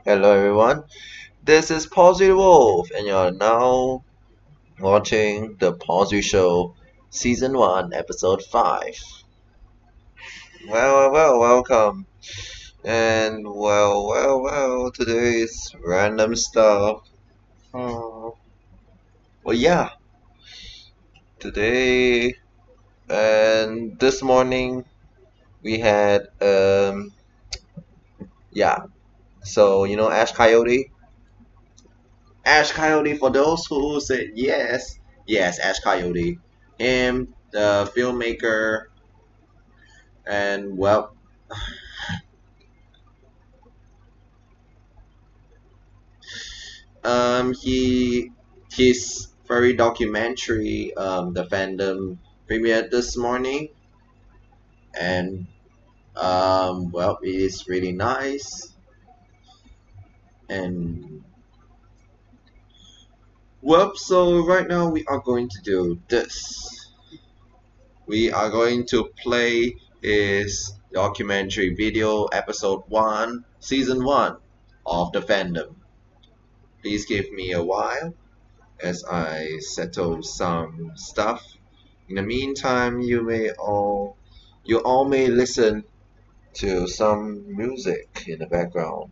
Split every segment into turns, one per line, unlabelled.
Hello everyone, this is Pawsry Wolf, and you're now watching the Pawsry Show, Season 1, Episode 5. Welcome. And today's random stuff. Oh, well, yeah, today and this morning we had, yeah, so Ash Coyote? Ash Coyote, for those who said yes, Ash Coyote. Him, the filmmaker, and his furry documentary, the fandom premiered this morning, and it is really nice. And so right now we are going to do this. We are going to play his documentary video, episode 1, season 1 of the fandom. Please give me a while as I settle some stuff. In the meantime, you all may listen to some music in the background.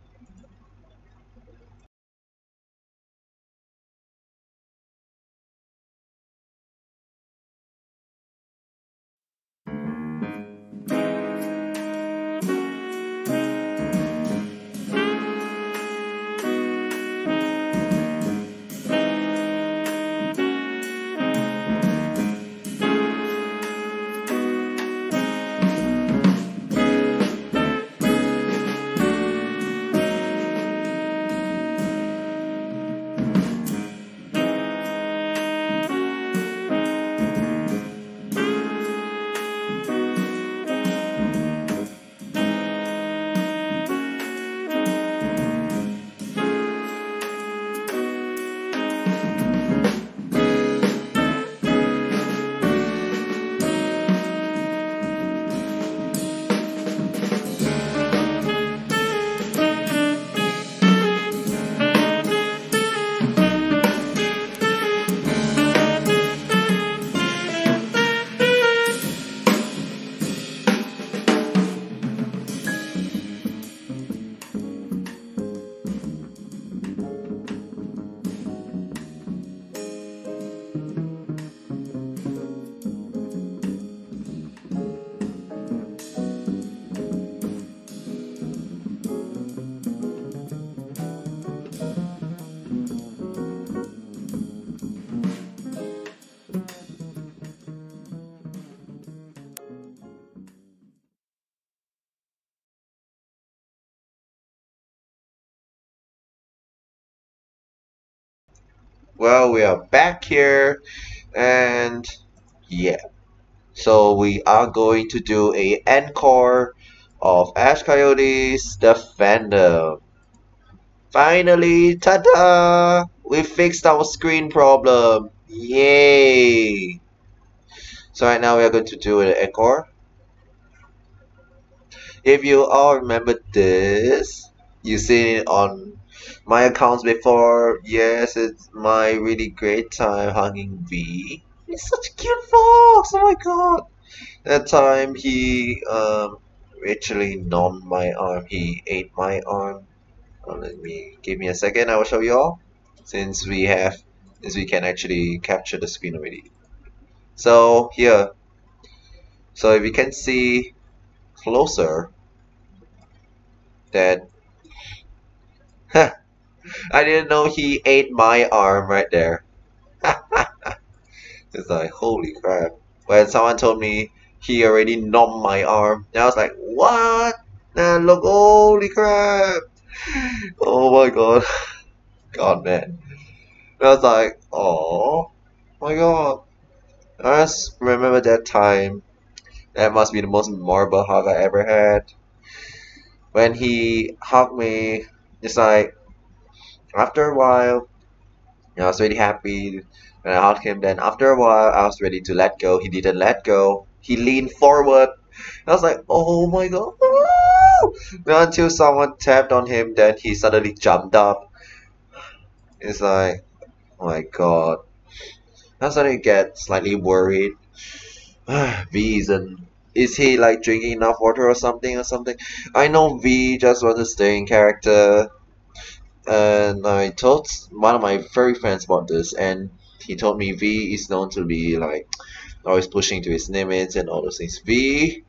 Well, we are back here, and yeah. So we are going to do a encore of Ash Coyote's The Fandom. Finally, ta-da! We fixed our screen problem. Yay! So right now we are going to do an encore. If you all remember this, you've seen it on my accounts before. Yes, it's my really great time hugging V. He's such a cute fox. Oh my god! That time he actually gnawed my arm. He ate my arm. Give me a second. I will show you all. Since we can actually capture the screen already. So here. So if you can see closer that I didn't know he ate my arm right there. It's like holy crap. When someone told me he already gnawed my arm, and I was like, what? And look, holy crap! Oh my god, god man. I was like, oh my god. I just remember that time. That must be the most memorable hug I ever had. When he hugged me, it's like after a while, I was really happy when I hugged him. Then after a while, I was ready to let go. He didn't let go. He leaned forward. I was like, oh my god. Until someone tapped on him, then he suddenly jumped up. It's like, oh my god. I suddenly get slightly worried. V isn't. Is he like drinking enough water or something? I know V just wants to stay in character. And I told one of my furry friends about this, and he told me V is known to be like always pushing to his limits and all those things. V,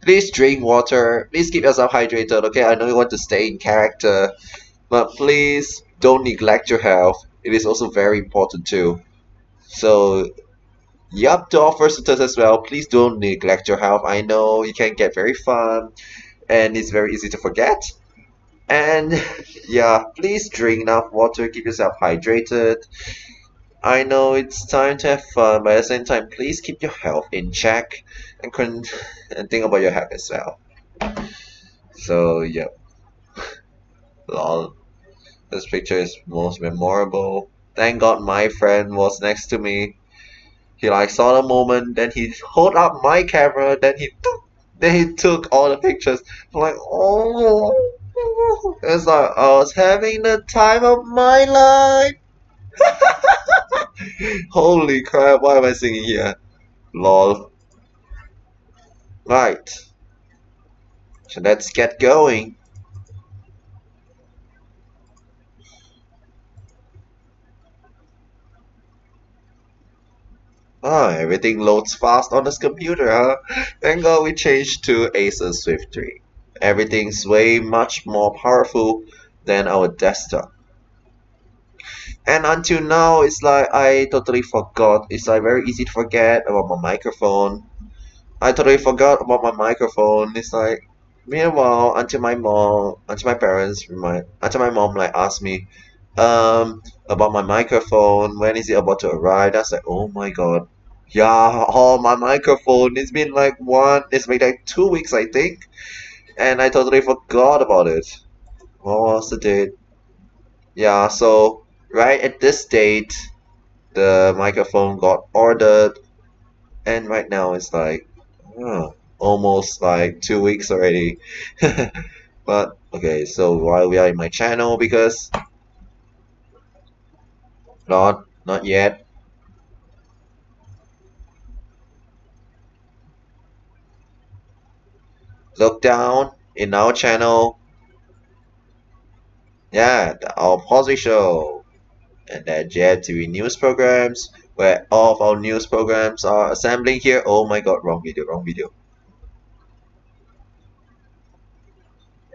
please drink water. Please keep yourself hydrated, okay? I know you want to stay in character, but please don't neglect your health. It is also very important too. So, yup, to all first as well, please don't neglect your health. I know you can get very fun, and it's very easy to forget. And yeah, please drink enough water, keep yourself hydrated. I know it's time to have fun, but at the same time, please keep your health in check and and think about your health as well. So yeah, lol. This picture is most memorable. Thank God my friend was next to me. He like saw the moment, then he hold up my camera, then he took all the pictures. I'm like, oh, it's like I was having the time of my life. Holy crap! Why am I singing here? Lol. Right. So let's get going. Ah, everything loads fast on this computer, huh? Thank God we changed to Asus Swift 3. Everything's way much more powerful than our desktop. And until now, it's like I totally forgot. It's like very easy to forget about my microphone. I totally forgot about my microphone. It's like, meanwhile, until my mom like asked me, about my microphone. When is it about to arrive? That's like, oh my god. Yeah, oh my microphone. It's been like 2 weeks, I think, and I totally forgot about it. What was the date? Yeah, so right at this date, the microphone got ordered, and right now it's like, almost like 2 weeks already. But okay, so while we are in my channel, because not yet. Look down in our channel. Yeah, our Pawsry show. And then JTV news programs, where all of our news programs are assembling here. Oh my god, wrong video.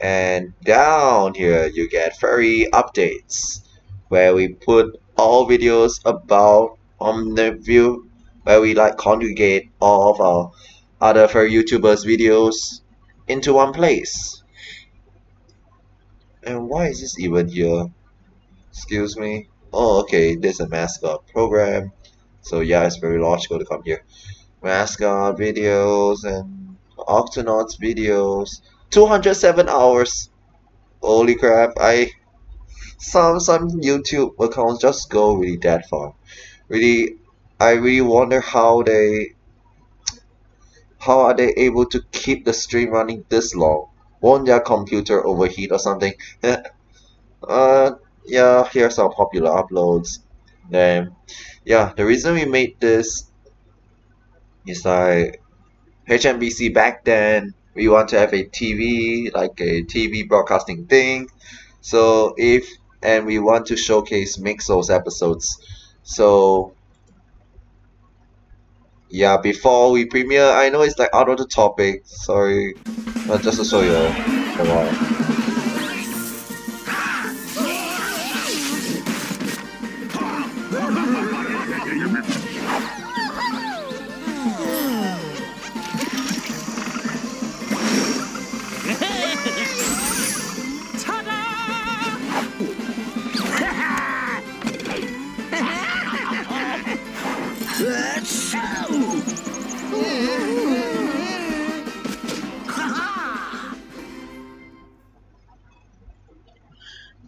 And down here you get furry updates, where we put all videos about the view, where we like congregate all of our other furry YouTubers videos into one place. And why is this even here? Excuse me. Oh, okay, there's a mascot program. So yeah, it's very logical to come here. Mascot videos and Octonauts videos. 207 hours. Holy crap! Some YouTube accounts just go really that far. Really, I really wonder how are they able to keep the stream running this long? Won't their computer overheat or something? Uh, yeah, here's our popular uploads. Then, yeah, the reason we made this is like HMBC back then. We want to have a TV, like a TV broadcasting thing. So and we want to showcase Mixel's episodes. So yeah, before we premiere, I know it's like out of the topic. Sorry, but just to show you. Come on.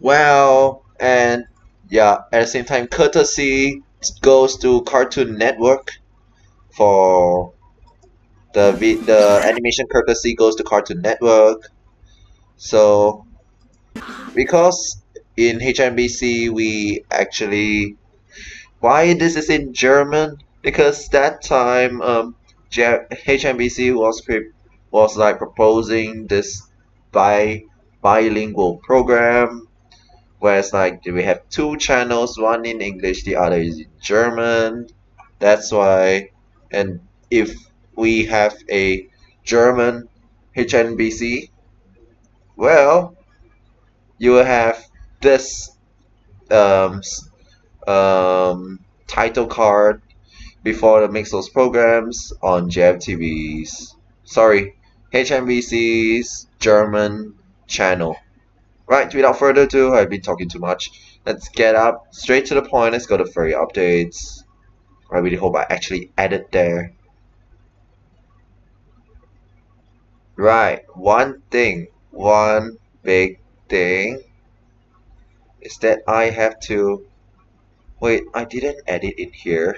Well, and yeah, at the same time, courtesy goes to Cartoon Network for the animation courtesy goes to Cartoon Network. So because in HNBC we actually why this is in German because that time HNBC was like proposing this bilingual program. Whereas like we have two channels, one in English, the other is in German. That's why, and if we have a German HNBC, well, you will have this um, s- title card before the mix those programs on JFTV's, sorry, HNBC's German channel. Right, without further ado, I've been talking too much. Let's get up straight to the point. Let's go to furry updates. I really hope I actually added there. Right, one big thing is that I have to. Wait, I didn't edit it here.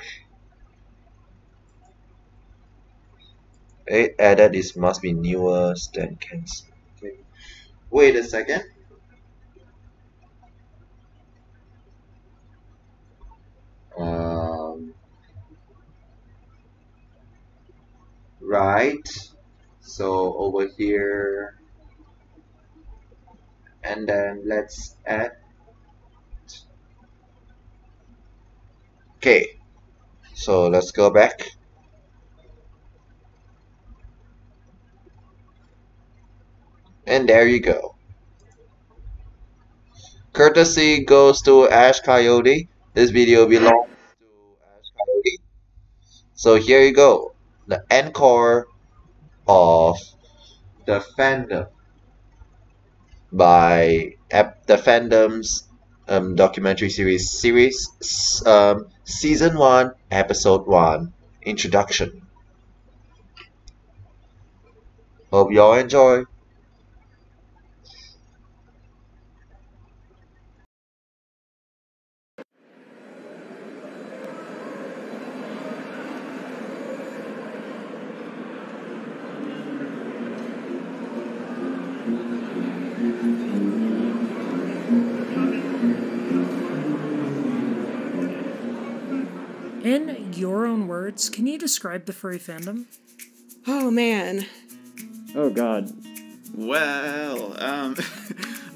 It added this must be newer than cancel. Okay. Wait a second. Um, right. So over here, and then let's add. Okay, so let's go back. And there you go. Courtesy goes to Ash Coyote. This video belongs to Ash Coyote. So here you go. The encore of the fandom by the fandom's documentary series season 1 episode 1 introduction. Hope y'all enjoy.
In your own words, can you describe the furry fandom?
Oh, man.
Oh, God.
Well,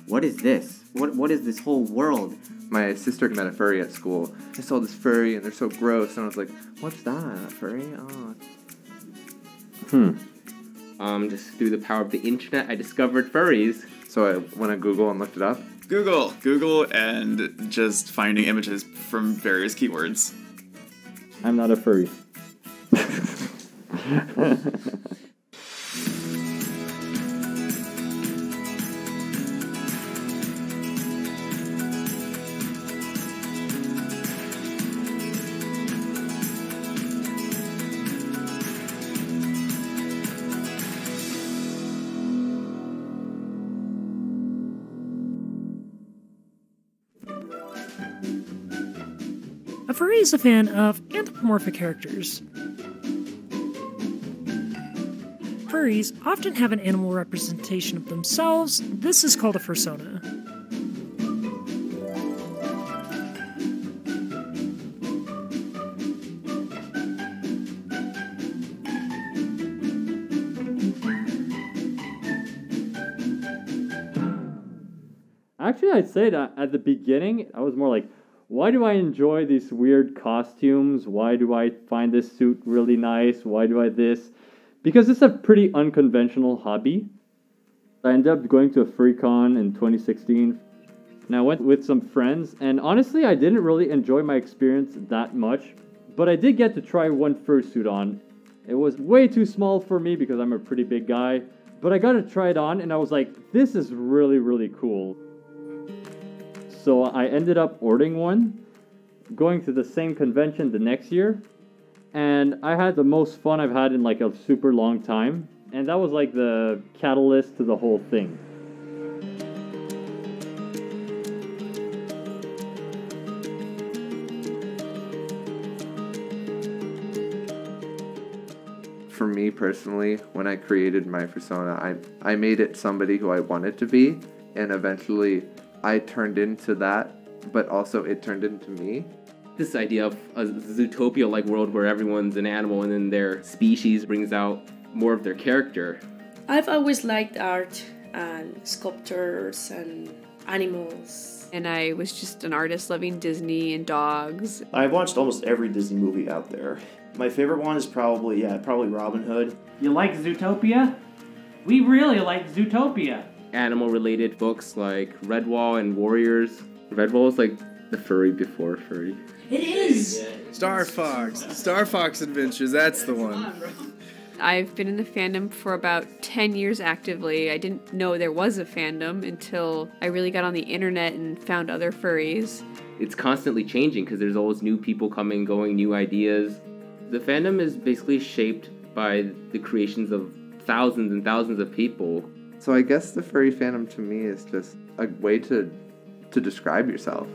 What is this? What is this whole world?
My sister met a furry at school. I saw this furry and they're so gross, and I was like, "What's that? A furry? Oh."
Just through the power of the internet, I discovered furries.
So I went on Google and looked it up.
Google, and just finding images from various keywords.
I'm not a furry.
A furry is a fan of anthropomorphic characters. Furries often have an animal representation of themselves. This is called a fursona.
Actually, I'd say that at the beginning, I was more like, why do I enjoy these weird costumes? Why do I find this suit really nice? Why do I this? Because it's a pretty unconventional hobby. I ended up going to a furry con in 2016. And I went with some friends, and honestly, I didn't really enjoy my experience that much. But I did get to try one fursuit on. It was way too small for me because I'm a pretty big guy. But I got to try it on, and I was like, this is really, really cool. So I ended up ordering one, going to the same convention the next year, and I had the most fun I've had in like a super long time, and that was like the catalyst to the whole thing.
For me personally, when I created my persona, I made it somebody who I wanted to be, and eventually I turned into that, but also it turned into me.
This idea of a Zootopia-like world where everyone's an animal and then their species brings out more of their character.
I've always liked art and sculptures and animals.
And I was just an artist loving Disney and dogs.
I've watched almost every Disney movie out there. My favorite one is probably Robin Hood.
You like Zootopia? We really like Zootopia.
Animal-related books like Redwall and Warriors. Redwall is like the furry before furry.
It is!
Star Fox Adventures, that's the one.
I've been in the fandom for about 10 years actively. I didn't know there was a fandom until I really got on the internet and found other furries.
It's constantly changing because there's always new people coming, going, new ideas. The fandom is basically shaped by the creations of thousands and thousands of people.
So I guess the furry fandom to me is just a way to describe yourself.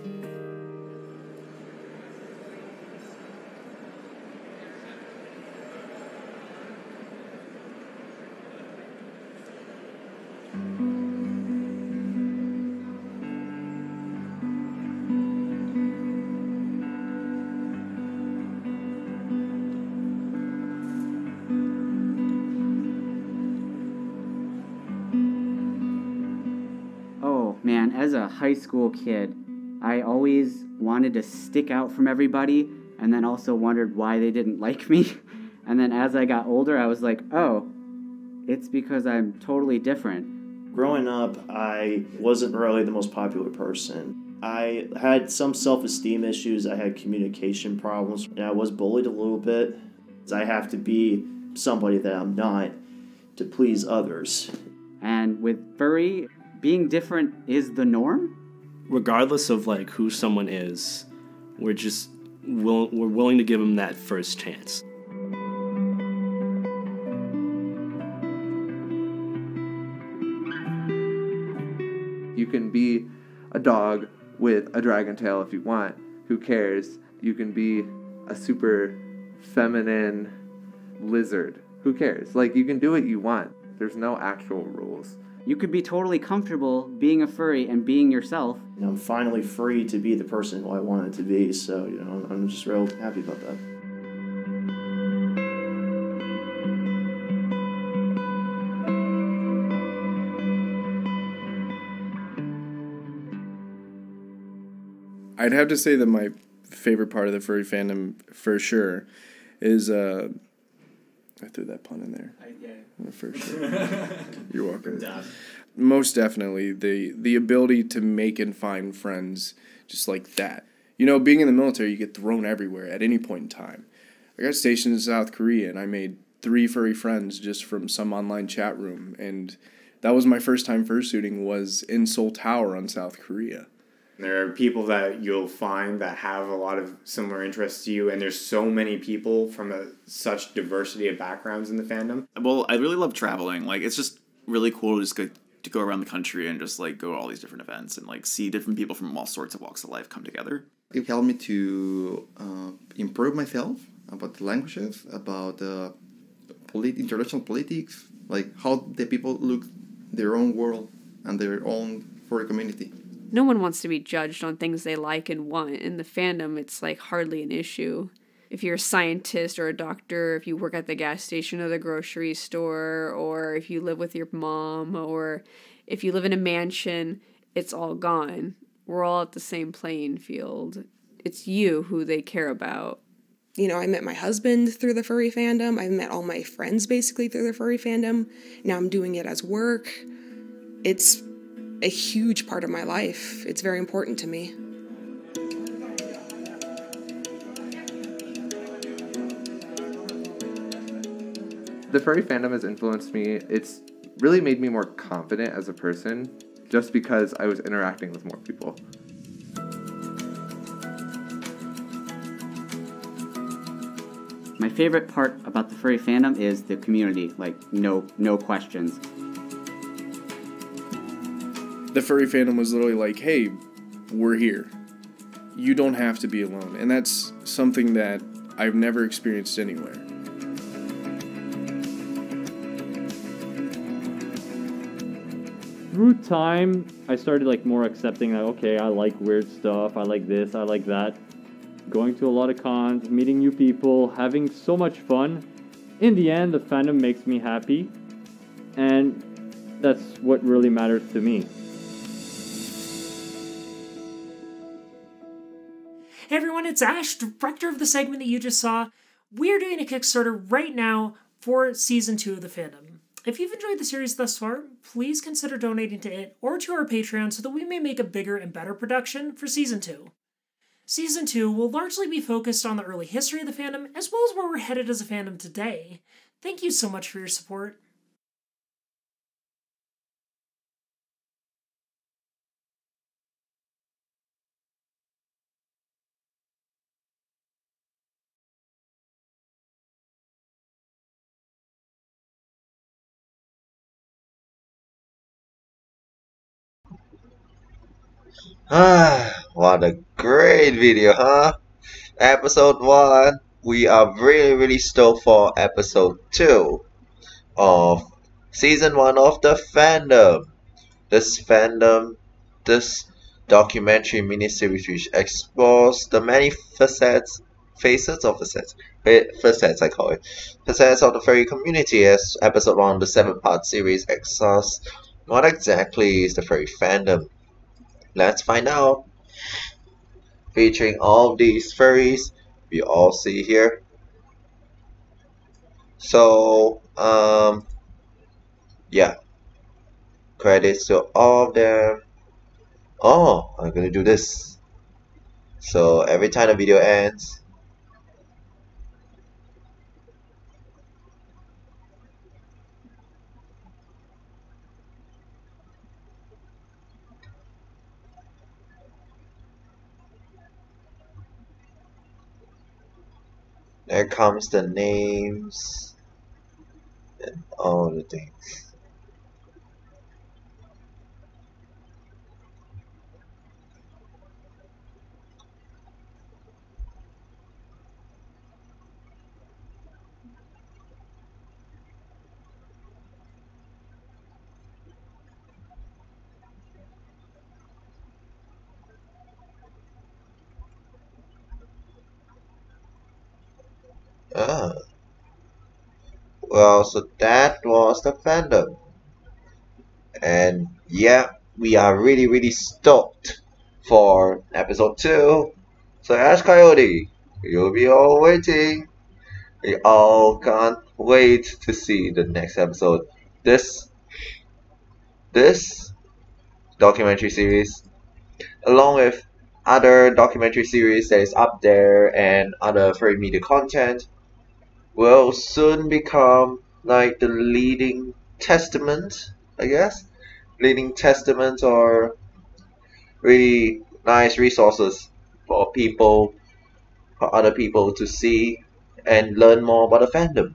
Man, as a high school kid, I always wanted to stick out from everybody and then also wondered why they didn't like me. And then as I got older, I was like, oh, it's because I'm totally different.
Growing up, I wasn't really the most popular person. I had some self-esteem issues, I had communication problems, and I was bullied a little bit. I have to be somebody that I'm not to please others.
And with furry, being different is the norm?
Regardless of like who someone is, we're willing to give them that first chance.
You can be a dog with a dragon tail if you want. Who cares? You can be a super feminine lizard. Who cares? Like, you can do what you want. There's no actual rules.
You could be totally comfortable being a furry and being yourself.
I'm finally free to be the person who I wanted to be, so I'm just real happy about that.
I'd have to say that my favorite part of the furry fandom, for sure, is I threw that pun in there. For sure. You're welcome. Most definitely, the ability to make and find friends just like that. You know, being in the military, you get thrown everywhere at any point in time. I got stationed in South Korea, and I made 3 furry friends just from some online chat room. And that was my first time fursuiting, was in Seoul Tower on South Korea.
There are people that you'll find that have a lot of similar interests to you, and there's so many people from such diversity of backgrounds in the fandom.
Well, I really love traveling. Like, it's just really cool to just to go around the country and just like go to all these different events and like see different people from all sorts of walks of life come together.
It helped me to improve myself about the languages, about international politics, like how the people look their own world and their own furry community.
No one wants to be judged on things they like and want. In the fandom, it's like hardly an issue. If you're a scientist or a doctor, if you work at the gas station or the grocery store, or if you live with your mom, or if you live in a mansion, it's all gone. We're all at the same playing field. It's you who they care about.
You know, I met my husband through the furry fandom. I met all my friends basically through the furry fandom. Now I'm doing it as work. It's a huge part of my life. It's very important to me.
The furry fandom has influenced me. It's really made me more confident as a person just because I was interacting with more people.
My favorite part about the furry fandom is the community, like no questions.
The furry fandom was literally like, hey, we're here. You don't have to be alone. And that's something that I've never experienced anywhere.
Through time, I started like more accepting that, okay, I like weird stuff, I like this, I like that. Going to a lot of cons, meeting new people, having so much fun. In the end, the fandom makes me happy, and that's what really matters to me.
Hey everyone, it's Ash, director of the segment that you just saw. We're doing a Kickstarter right now for Season 2 of the fandom. If you've enjoyed the series thus far, please consider donating to it or to our Patreon so that we may make a bigger and better production for Season 2. Season 2 will largely be focused on the early history of the fandom, as well as where we're headed as a fandom today. Thank you so much for your support.
What a great video, huh? Episode 1. We are really stoked for episode 2 of season 1 of the fandom. This documentary miniseries which explores the many facets I call it. Facets of the furry community, as episode 1 of the 7-part series exhausts what exactly is the furry fandom. Let's find out. Featuring all these furries we all see here. So, yeah. Credits to all of them. Oh, I'm gonna do this. So every time the video ends, there comes the names and all the things. Ah. Well, so that was the fandom. And yeah, we are really stoked for episode 2. So Ash Coyote, you'll be all waiting. We all can't wait to see the next episode. This documentary series, along with other documentary series that is up there and other furry media content, will soon become like the leading testament, I guess. Leading testament or really nice resources for people, for other people to see and learn more about the fandom.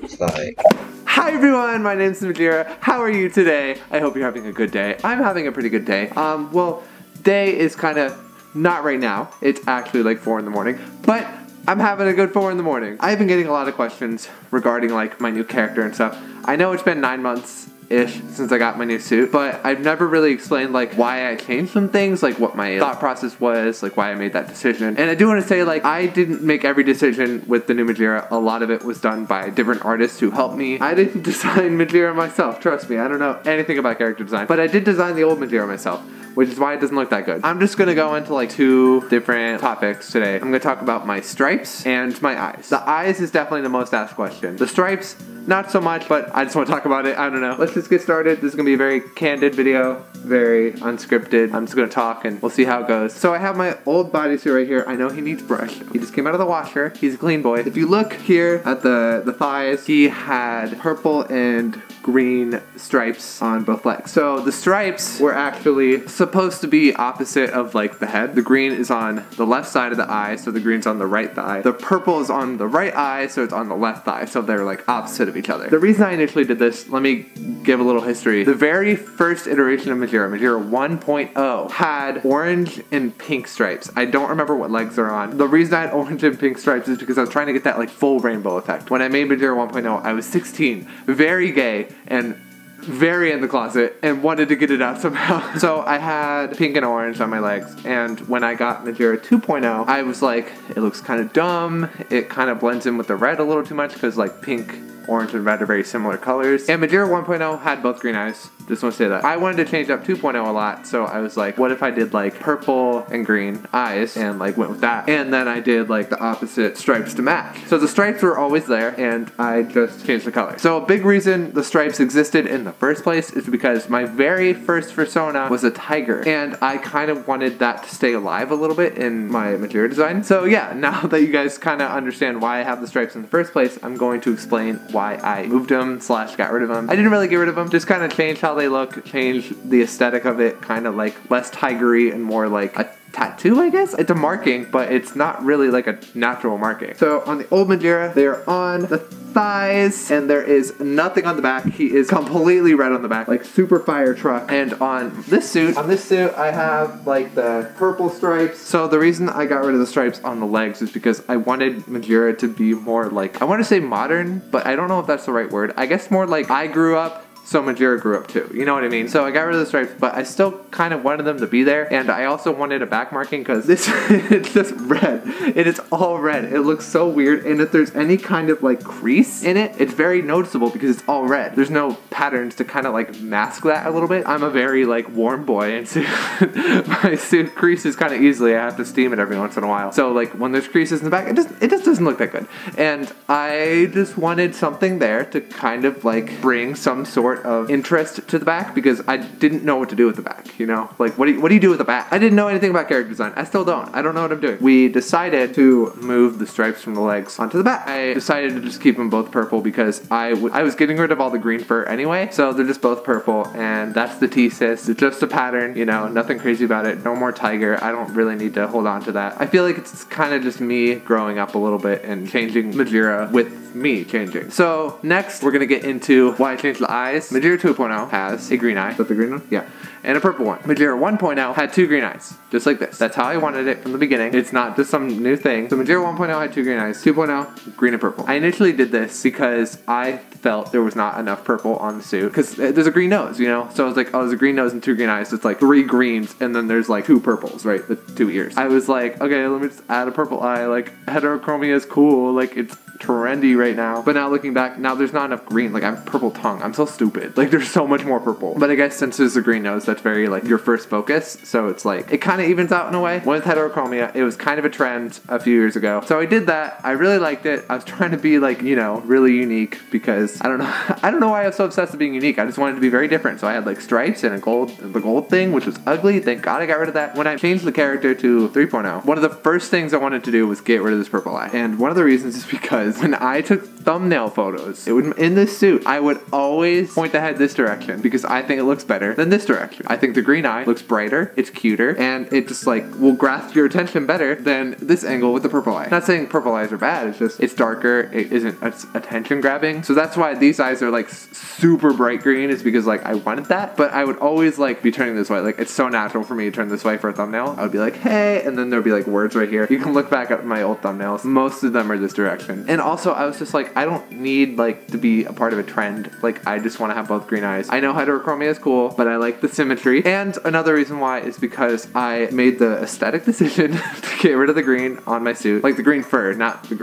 It's like,
Hi everyone, my name's Majira. How are you today? I hope you're having a good day. I'm having a pretty good day. Well, day is kind of not right now. It's actually like 4 in the morning, but I'm having a good 4 in the morning. I've been getting a lot of questions regarding like my new character and stuff. I know it's been 9 months-ish since I got my new suit, but I've never really explained like why I changed some things, like what my thought process was, like why I made that decision. And I do want to say like I didn't make every decision with the new Majira. A lot of it was done by different artists who helped me. I didn't design Majira myself, trust me. I don't know anything about character design, but I did design the old Majira myself, which is why it doesn't look that good. I'm just gonna go into like 2 different topics today. I'm gonna talk about my stripes and my eyes. The eyes is definitely the most asked question. The stripes, not so much, but I just want to talk about it. I don't know. Let's just get started. This is gonna be a very candid video, very unscripted. I'm just gonna talk and we'll see how it goes. So I have my old bodysuit right here. I know he needs brush. He just came out of the washer. He's a clean boy. If you look here at the thighs, he had purple and green stripes on both legs. So the stripes were actually supposed to be opposite of like the head. The green is on the left side of the eye, so the green's on the right thigh. The purple is on the right eye, so it's on the left thigh. So they're like opposite of each other. The reason I initially did this, let me give a little history. The very first iteration of Majira 1.0, had orange and pink stripes. I don't remember what legs they're on. The reason I had orange and pink stripes is because I was trying to get that like full rainbow effect. When I made Majira 1.0, I was 16, very gay, and very in the closet and wanted to get it out somehow. So I had pink and orange on my legs, and when I got Majira 2.0, I was like, it looks kind of dumb. It kind of blends in with the red a little too much because like pink, orange, and red are very similar colors. And Majira 1.0 had both green eyes. Just want to say that. I wanted to change up 2.0 a lot, so I was like, what if I did like purple and green eyes and like went with that. And then I did like the opposite stripes to match. So the stripes were always there and I just changed the color. So a big reason the stripes existed in the first place is because my very first persona was a tiger, and I kind of wanted that to stay alive a little bit in my Majira design. So yeah, now that you guys kind of understand why I have the stripes in the first place, I'm going to explain why I moved them / got rid of them. I didn't really get rid of them, just kind of changed how they look, change the aesthetic of it, kind of like less tigery and more like a tattoo, I guess? It's a marking, but it's not really like a natural marking. So on the old Majira, they're on the thighs, and there is nothing on the back. He is completely red on the back, like super fire truck. And on this suit, I have like the purple stripes. So the reason I got rid of the stripes on the legs is because I wanted Majira to be more like, I want to say modern, but I don't know if that's the right word. I guess more like I grew up, so Majira grew up too, you know what I mean? So I got rid of the stripes, but I still kind of wanted them to be there, and I also wanted a back marking because this, it's just red. It is all red. It looks so weird, and if there's any kind of like crease in it, it's very noticeable because it's all red. There's no patterns to kind of like mask that a little bit. I'm a very like warm boy, and so my suit creases kind of easily. I have to steam it every once in a while. So like when there's creases in the back, it just doesn't look that good. And I just wanted something there to kind of like bring some sort of interest to the back, because I didn't know what to do with the back, you know? Like, what do you do with the back? I didn't know anything about character design. I still don't. I don't know what I'm doing. We decided to move the stripes from the legs onto the back. I decided to just keep them both purple because I was getting rid of all the green fur anyway, so they're just both purple, and that's the thesis. It's just a pattern, you know, nothing crazy about it. No more tiger. I don't really need to hold on to that. I feel like it's kind of just me growing up a little bit and changing Majira with me changing. So next, we're gonna get into why I changed the eyes. Majira 2.0 has a green eye. Is that the green one? Yeah. And a purple one. Majira 1.0 had 2 green eyes. Just like this. That's how I wanted it from the beginning. It's not just some new thing. So Majira 1.0 had 2 green eyes. 2.0, green and purple. I initially did this because I felt there was not enough purple on the suit. Because there's a green nose, you know? So I was like, oh, there's a green nose and 2 green eyes. So it's like 3 greens, and then there's like 2 purples, right? The 2 ears. I was like, okay, let me just add a purple eye. Like, heterochromia is cool. Like, it's trendy right now. But now looking back, now there's not enough green. Like, I have purple tongue. I'm so stupid. Like, there's so much more purple. But I guess since there's a green nose, that's very like your first focus. So it's like, it kind of evens out in a way. With heterochromia, it was kind of a trend a few years ago. So I did that. I really liked it. I was trying to be like, you know, really unique because I don't know. I don't know why I was so obsessed with being unique. I just wanted to be very different. So I had like stripes and the gold thing, which was ugly. Thank God I got rid of that. When I changed the character to 3.0, one of the first things I wanted to do was get rid of this purple eye. And one of the reasons is because when I took thumbnail photos, in this suit, I would always point the head this direction because I think it looks better than this direction. I think the green eye looks brighter, it's cuter, and it just like will grasp your attention better than this angle with the purple eye. Not saying purple eyes are bad, it's just, it's darker, it isn't attention grabbing. So that's why these eyes are like super bright green, is because like I wanted that, but I would always like be turning this way. Like, it's so natural for me to turn this way for a thumbnail. I would be like, hey, and then there'd be like words right here. You can look back at my old thumbnails. Most of them are this direction. And also I was just like, I don't need like to be a part of a trend. Like, I just want to have both green eyes. I know heterochromia is cool, but I like the symmetry. And another reason why is because I made the aesthetic decision to get rid of the green on my suit. Like the green fur,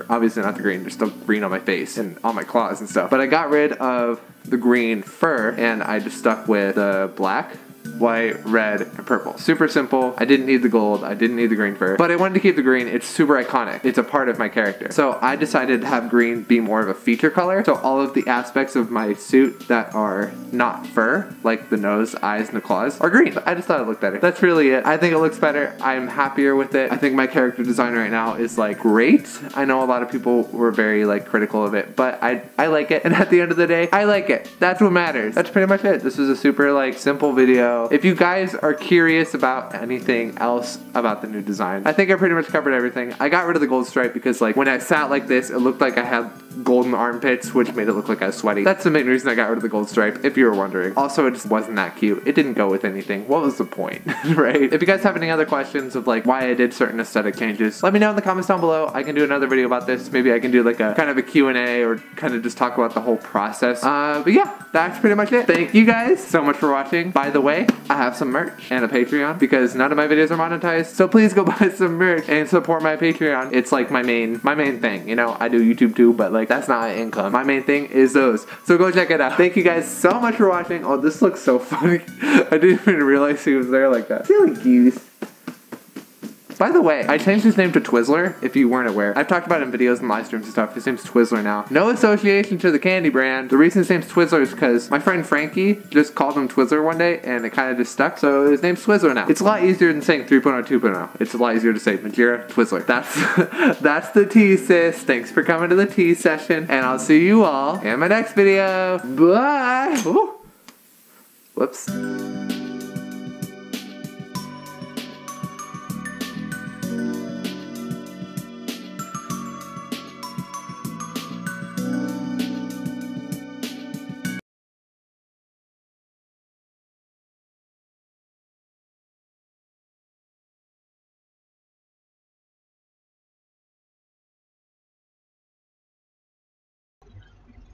obviously not the green. There's still green on my face and on my claws and stuff. But I got rid of the green fur and I just stuck with the black white, red, and purple. Super simple. I didn't need the gold. I didn't need the green fur. But I wanted to keep the green. It's super iconic. It's a part of my character. So I decided to have green be more of a feature color. So all of the aspects of my suit that are not fur, like the nose, eyes, and the claws, are green. I just thought it looked better. That's really it. I think it looks better. I'm happier with it. I think my character design right now is like great. I know a lot of people were very like critical of it, but I like it. And at the end of the day, I like it. That's what matters. That's pretty much it. This is a super like simple video. If you guys are curious about anything else about the new design, I think I pretty much covered everything. I got rid of the gold stripe because like when I sat like this, it looked like I had golden armpits, which made it look like I was sweaty. That's the main reason I got rid of the gold stripe, if you were wondering. Also, it just wasn't that cute. It didn't go with anything. What was the point, right? If you guys have any other questions of like why I did certain aesthetic changes, let me know in the comments down below. I can do another video about this. Maybe I can do like a kind of a Q&A or kind of just talk about the whole process. But yeah, that's pretty much it. Thank you guys so much for watching. By the way, I have some merch and a Patreon because none of my videos are monetized. So please go buy some merch and support my Patreon. It's like my main thing. You know, I do YouTube too, but like that's not my income. My main thing is those. So go check it out. Thank you guys so much for watching. Oh, this looks so funny. I didn't even realize he was there like that. Silly goose. By the way, I changed his name to Twizzler, if you weren't aware. I've talked about it in videos and live streams and stuff. His name's Twizzler now. No association to the candy brand. The reason his name's Twizzler is because my friend Frankie just called him Twizzler one day, and it kind of just stuck, so his name's Twizzler now. It's a lot easier than saying 3.0, 2.0. It's a lot easier to say Majira, Twizzler. That's the tea, sis. Thanks for coming to the tea session, and I'll see you all in my next video. Bye! Ooh. Whoops.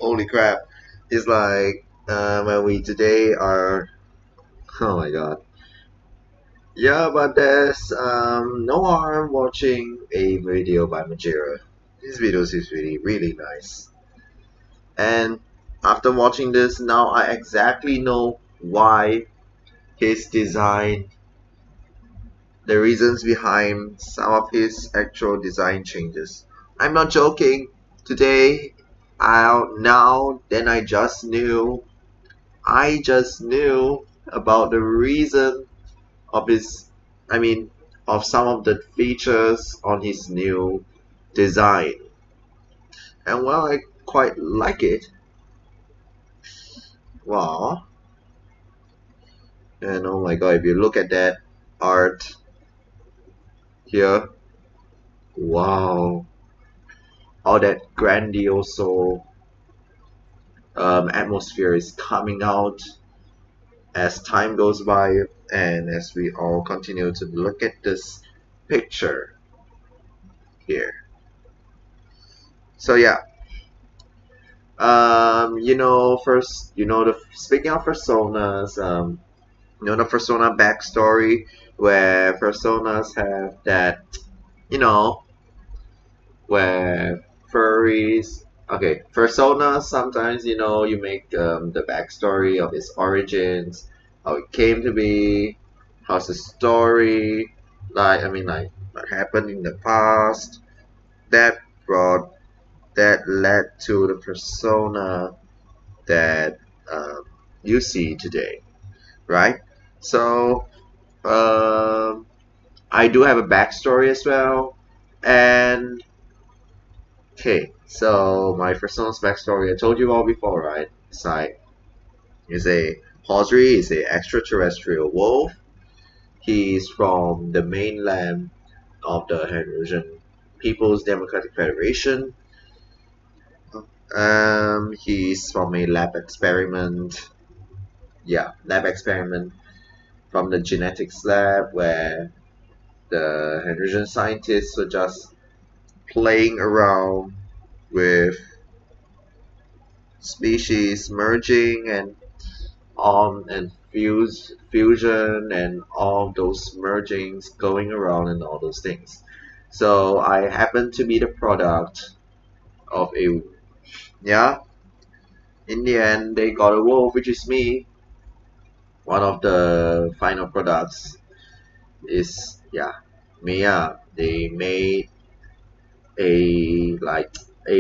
Holy crap. It's like when we today are, oh my god. Yeah, but there's no harm watching a video by Majira. This video is really nice. And after watching this, now I exactly know why his design, the reasons behind some of his actual design changes. I'm not joking. Today, then I just knew about the reason of of some of the features on his new design. And well, I quite like it. Wow. And oh my god, if you look at that art here, wow. All that grandiose atmosphere is coming out as time goes by and as we all continue to look at this picture here. So yeah, speaking of personas, the persona backstory where personas have that, where furries. Okay, personas sometimes you make the backstory of its origins, how it came to be, how's the story, like what happened in the past that led to the persona that you see today, right? So I do have a backstory as well, and okay, so my persona's backstory, I told you all before, right? It's like, Pawsry is a extraterrestrial wolf. He's from the mainland of the Hanusian People's Democratic Federation. He's from a lab experiment. Yeah, lab experiment from the genetics lab where the Hanusian scientists were just playing around with species merging and fusion and all those mergings going around and all those things. So I happen to be the product of in the end they got a wolf, which is me. one of the final products is Mia. They made a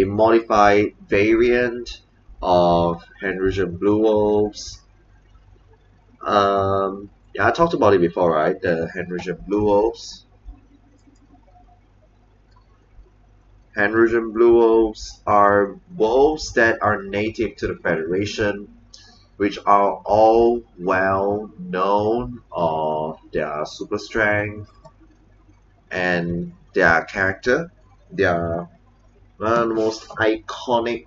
modified variant of Henrisian Blue Wolves. I talked about it before, right? The Henrisian Blue Wolves. Henrisian Blue Wolves are wolves that are native to the Federation, which are all well known of their super strength and their character. They are one of the most iconic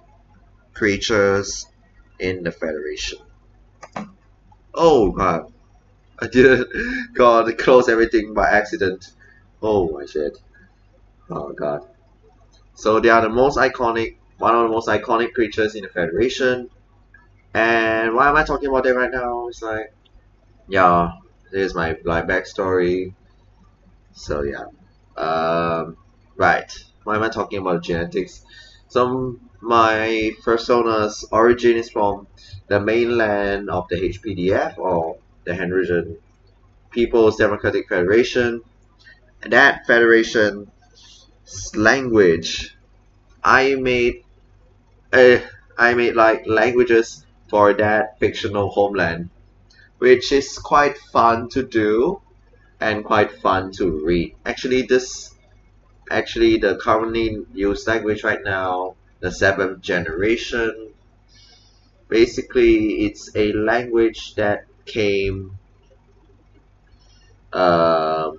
creatures in the Federation. Oh god, I did God close everything by accident. Oh my shit. Oh god. So they are one of the most iconic creatures in the Federation. And why am I talking about them right now? It's like, yeah, here's my backstory. So yeah, right. Why am I talking about genetics? So my persona's origin is from the mainland of the HPDF, or the Henrisian People's Democratic Federation. And that federation's language, I made I made like languages for that fictional homeland, which is quite fun to do and quite fun to read. Actually the currently used language right now, the 7th generation, basically it's a language that uh,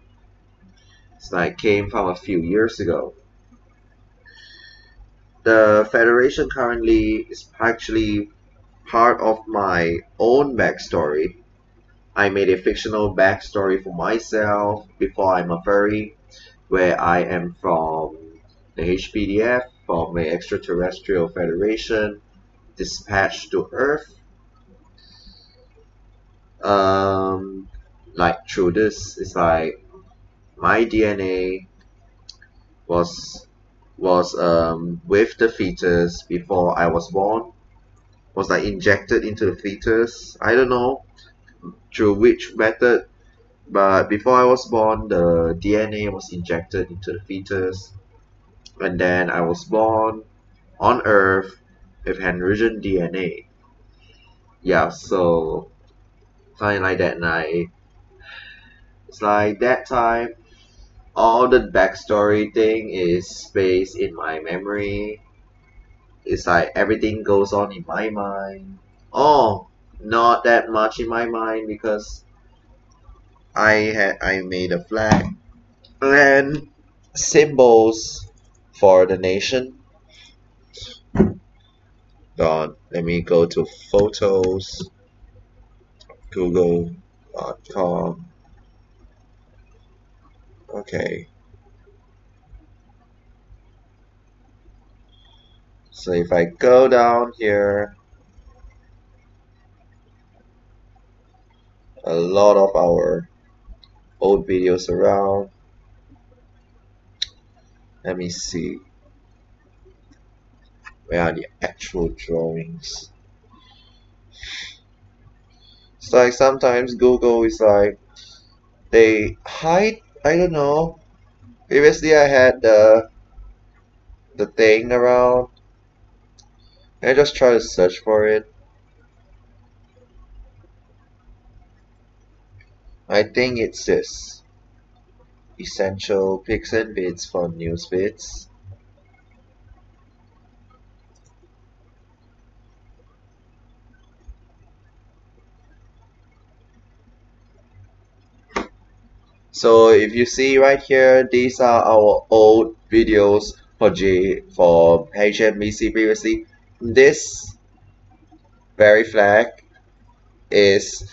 came from a few years ago. The Federation currently is actually part of my own backstory. I made a fictional backstory for myself before I'm a furry, where I am from the HPDF, from the Extraterrestrial Federation, dispatched to Earth. Through this, it's like my DNA was with the fetus before I was born. Was like injected into the fetus. I don't know through which method, but before I was born, the DNA was injected into the fetus, and then I was born on Earth with Henrisian DNA. Yeah, so something like that, and it's like that time. All the backstory thing is based in my memory. It's like everything goes on in my mind. Oh, not that much in my mind because I made a flag and symbols for the nation. God, let me go to photos, google.com. Okay. So if I go down here, a lot of our old videos around. Let me see. Where are the actual drawings? It's like sometimes Google is like they hide. I don't know. Previously I had the thing around. I just try to search for it. I think it's this. Essential pics and bits for news bits. So if you see right here, these are our old videos for HMBC previously. This very flag is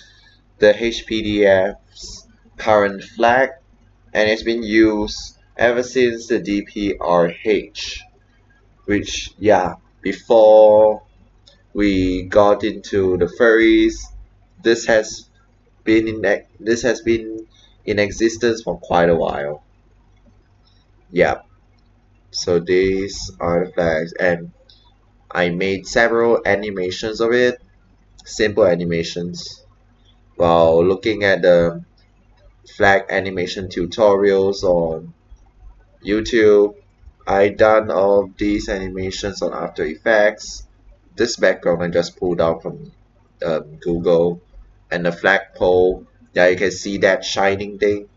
the HPDF's current flag, and it's been used ever since the DPRH, which before we got into the furries, this has been in existence for quite a while. Yeah, so these are the flags, and I made several animations of it, simple animations. while looking at the flag animation tutorials on YouTube. I done all these animations on After Effects. This background I just pulled out from Google, and the flagpole. Yeah, you can see that shining thing.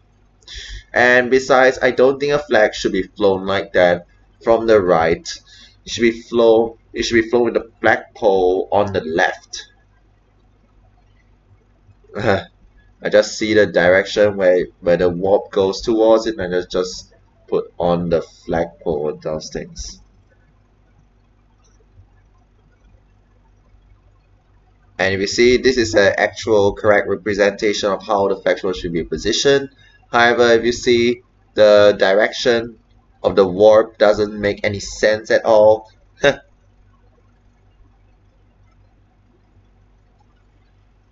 And besides, I don't think a flag should be flown like that from the right. It should be flown. It should be flown with the flagpole on the left. I just see the direction where the warp goes towards it, and I just put on the flagpole and those things. And if you see, this is an actual correct representation of how the flagpole should be positioned. However, if you see, the direction of the warp doesn't make any sense at all.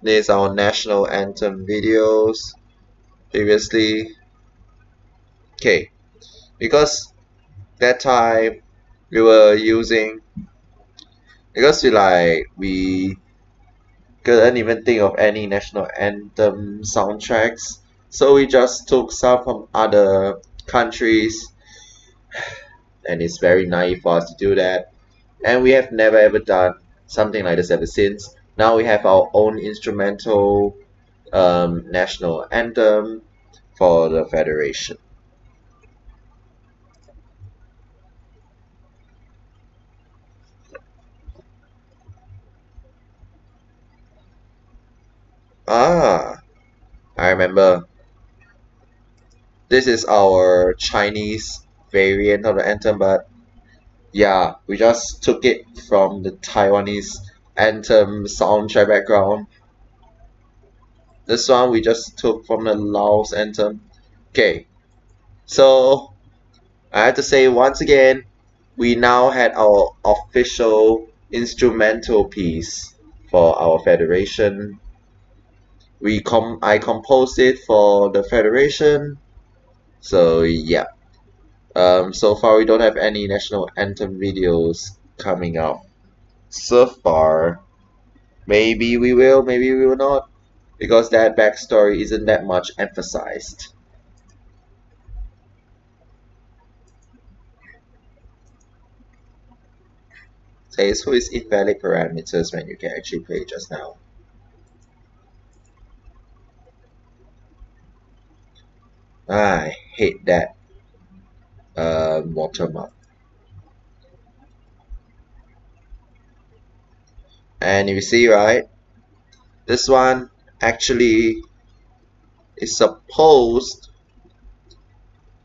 These are our national anthem videos previously. Okay, because that time we were using, because we couldn't even think of any national anthem soundtracks, so we just took some from other countries, and it's very naive for us to do that, and we have never ever done something like this ever since. Now we have our own instrumental national anthem for the Federation. Ah, I remember. This is our Chinese variant of the anthem, but yeah, we just took it from the Taiwanese anthem soundtrack background. This one we just took from the Laos anthem. Okay, so I have to say once again, we now had our official instrumental piece for our Federation. I composed it for the Federation. So yeah. So far we don't have any national anthem videos coming out so far. Maybe we will, maybe we will not, because that backstory isn't that much emphasized. Says who is invalid parameters when you can actually play just now. I hate that watermark. And you see, right, this one actually is supposed,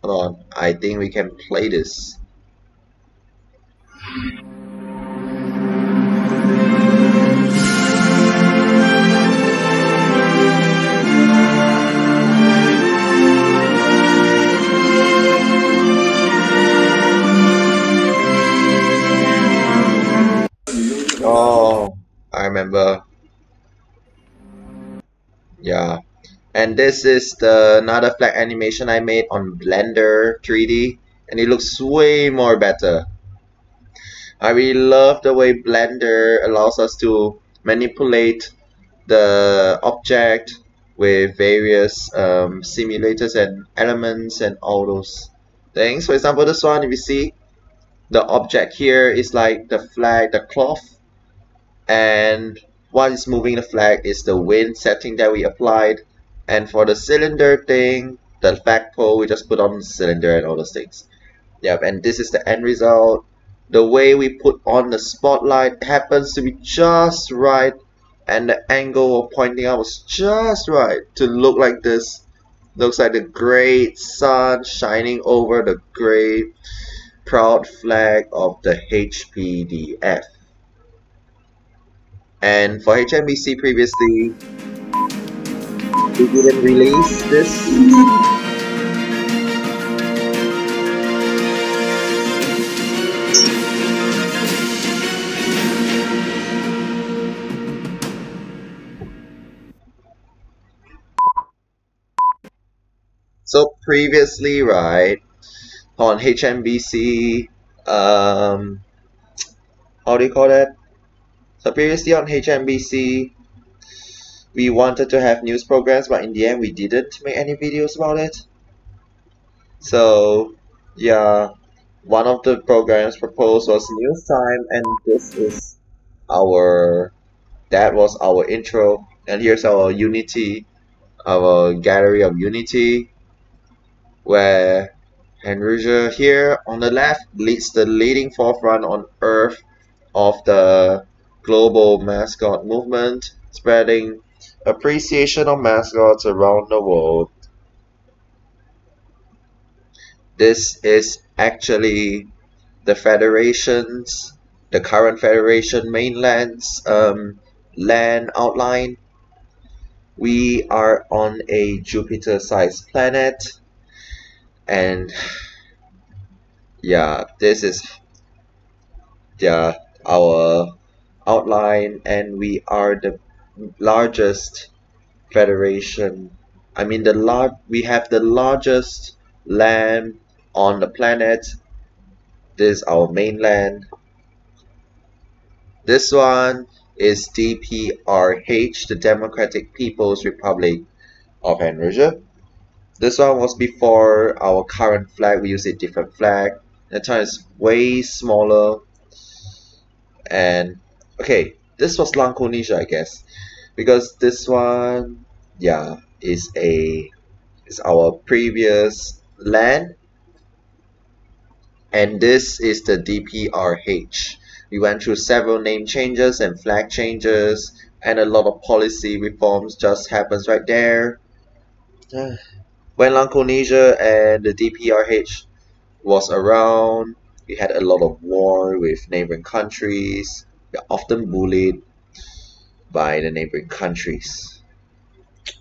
hold on, I think we can play this. Oh, I remember. Yeah, and this is another flag animation I made on Blender 3D, and it looks way more better. I really love the way Blender allows us to manipulate the object with various simulators and elements and all those things. For example, this one, if you see, the object here is like the flag, the cloth, and what is moving the flag is the wind setting that we applied. And for the cylinder thing, the flagpole, we just put on the cylinder and all those things. Yep, and this is the end result. The way we put on the spotlight happens to be just right, and the angle of pointing out was just right to look like this. Looks like the great sun shining over the great proud flag of the HPDF. And for HMBC previously, we didn't release this. So previously, right, on HMBC, how do you call that? So previously on HMBC, We wanted to have news programs, but in the end we didn't make any videos about it. So yeah, one of the programs proposed was News Time, and that was our intro. And here's our Unity, our gallery of Unity, where Henry here on the left leads the leading forefront on Earth of the global mascot movement, spreading appreciation of mascots around the world. This is actually the Federation's, the current Federation mainland's land outline. We are on a Jupiter-sized planet, and yeah, this is our outline, and we are the largest federation. I mean, we have the largest land on the planet. This is our mainland. This one is DPRH, the Democratic People's Republic of Henry. This one was before our current flag. We use a different flag. That time is way smaller. And okay, this was Lanconesia, I guess, because this one, yeah, is our previous land, and this is the DPRH. We went through several name changes and flag changes, and a lot of policy reforms just happens right there. When Lanconesia and the DPRH was around, we had a lot of war with neighboring countries. We are often bullied by the neighboring countries. It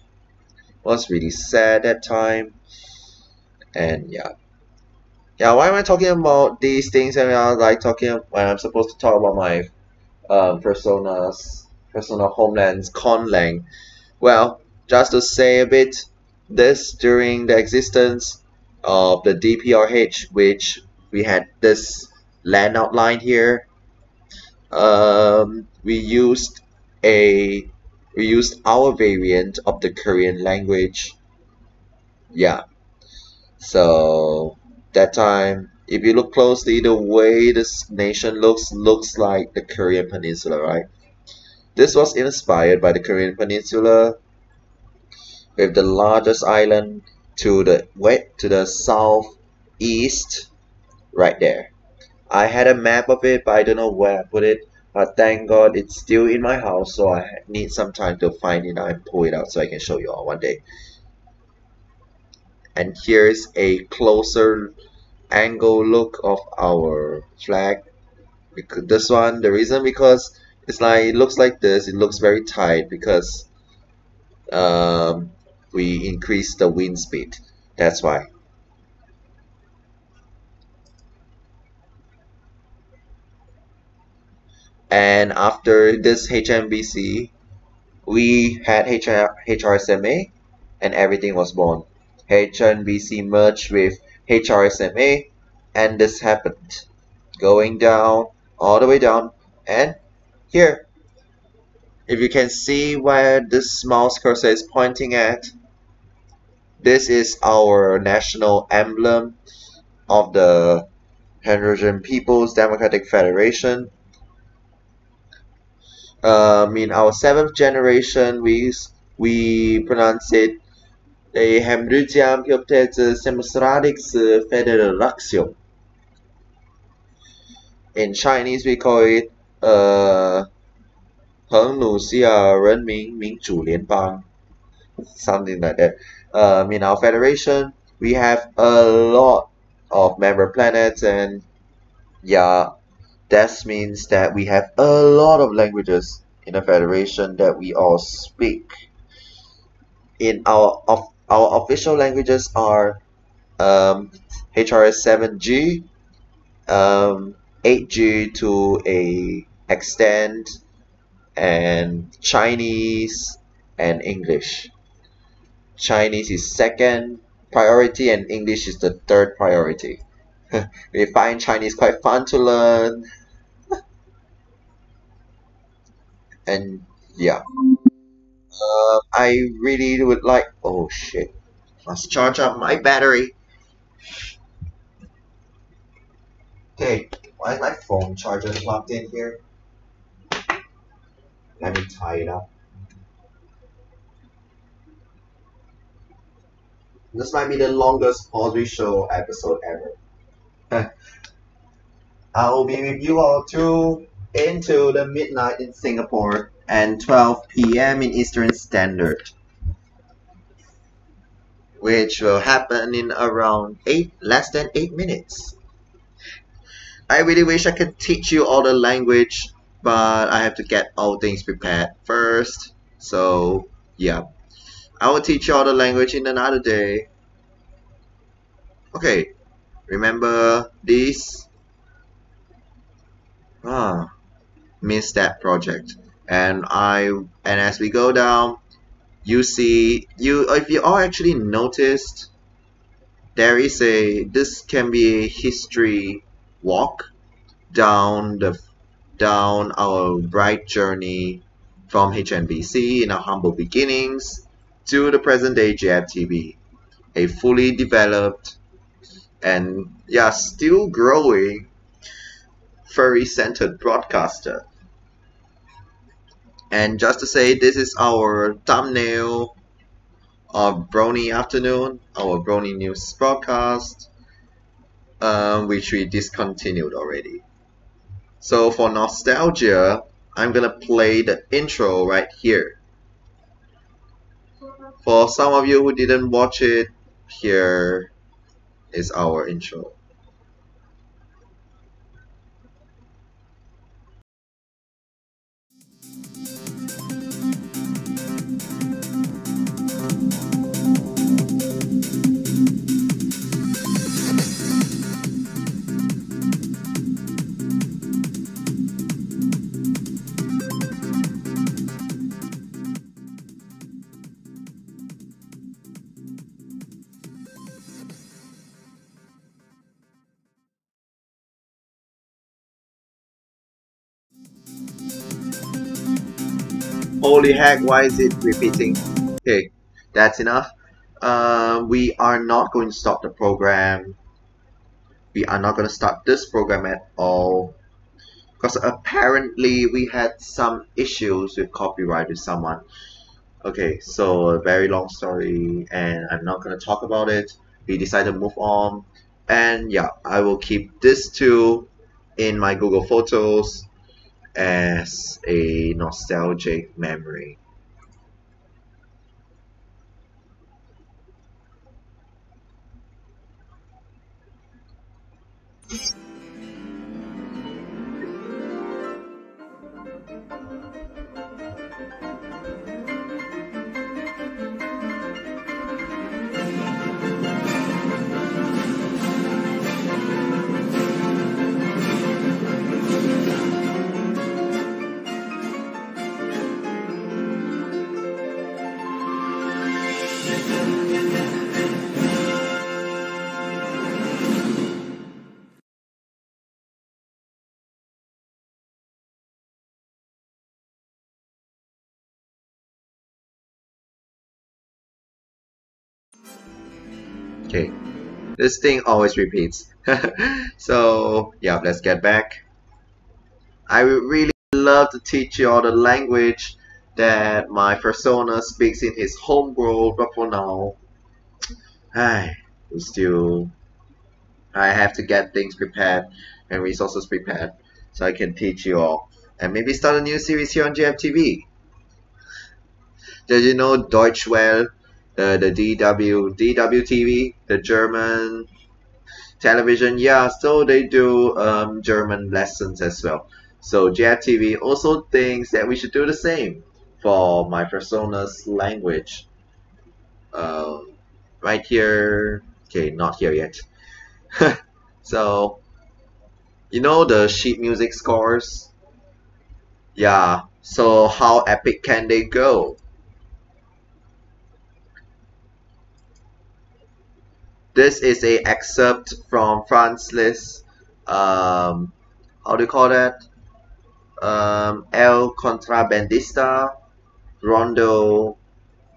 was really sad that time. And yeah, why am I talking about these things when I'm supposed to talk about my personal homelands, Conlang? Well, just to say a bit, this during the existence of the DPRH, which we had this land outline here. We used our variant of the Korean language. Yeah. So that time, if you look closely, the way this nation looks like the Korean Peninsula, right? This was inspired by the Korean Peninsula, with the largest island to the southeast, right there. I had a map of it, but I don't know where I put it. But thank God it's still in my house, so I need some time to find it and pull it out so I can show you all one day. And here's a closer angle look of our flag. This one, the reason because it looks like this. It looks very tight because we increased the wind speed. That's why. And after this HMBC, we had HRSMA, and everything was born. HNBC merged with HRSMA, and this happened. Going down, all the way down, and here. If you can see where this mouse cursor is pointing at, this is our national emblem of the Hydrogen People's Democratic Federation. In our 7th generation, we pronounce it the Hemrydziam Pioptece Semosradix Federation. In Chinese, we call it 恒鲁西亚人民民主联邦, something like that. In our federation, we have a lot of member planets, and yeah, that means that we have a lot of languages in a federation that we all speak. In our official languages are HRS 7G, 8G to a extent, and Chinese and English. Chinese is second priority and English is the third priority. We find Chinese quite fun to learn. And yeah. I really would like. Oh shit! Must charge up my battery. Okay, why is my phone charger plugged in here? Let me tie it up. This might be the longest Pawsry show episode ever. I'll be with you all through into the midnight in Singapore and 12 p.m. in Eastern Standard, which will happen in around less than 8 minutes. I really wish I could teach you all the language, but I have to get all things prepared first. So yeah, I will teach you all the language in another day. Okay, remember this? Missed that project. And as we go down, you see if you all actually noticed, this can be a history walk down our bright journey from HNBC in our humble beginnings to the present day JFTV, a fully developed and still growing furry centered broadcaster. And just to say, this is our thumbnail of Brony Afternoon, our Brony News broadcast, which we discontinued already. So for nostalgia, I'm gonna play the intro right here. For some of you who didn't watch it, here is our intro. Holy heck, why is it repeating? Okay, that's enough. We are not going to stop the program. We are not going to start this program at all. Because apparently we had some issues with copyright with someone. Okay, so a very long story and I'm not going to talk about it. We decided to move on. And yeah, I will keep this too in my Google Photos as a nostalgic memory. Okay, this thing always repeats. So yeah, let's get back. I would really love to teach you all the language that my persona speaks in his home world, but for now, I have to get things prepared and resources prepared so I can teach you all and maybe start a new series here on JFTV. Did you know Deutsch Welle, the DWTV, the German television? Yeah, so they do German lessons as well. So JFTV also thinks that we should do the same for my persona's language. Right here. Okay, not here yet. So, you know the sheet music scores? Yeah, so how epic can they go? This is a excerpt from Franz Liszt, how do you call that? El Contrabandista, Rondo,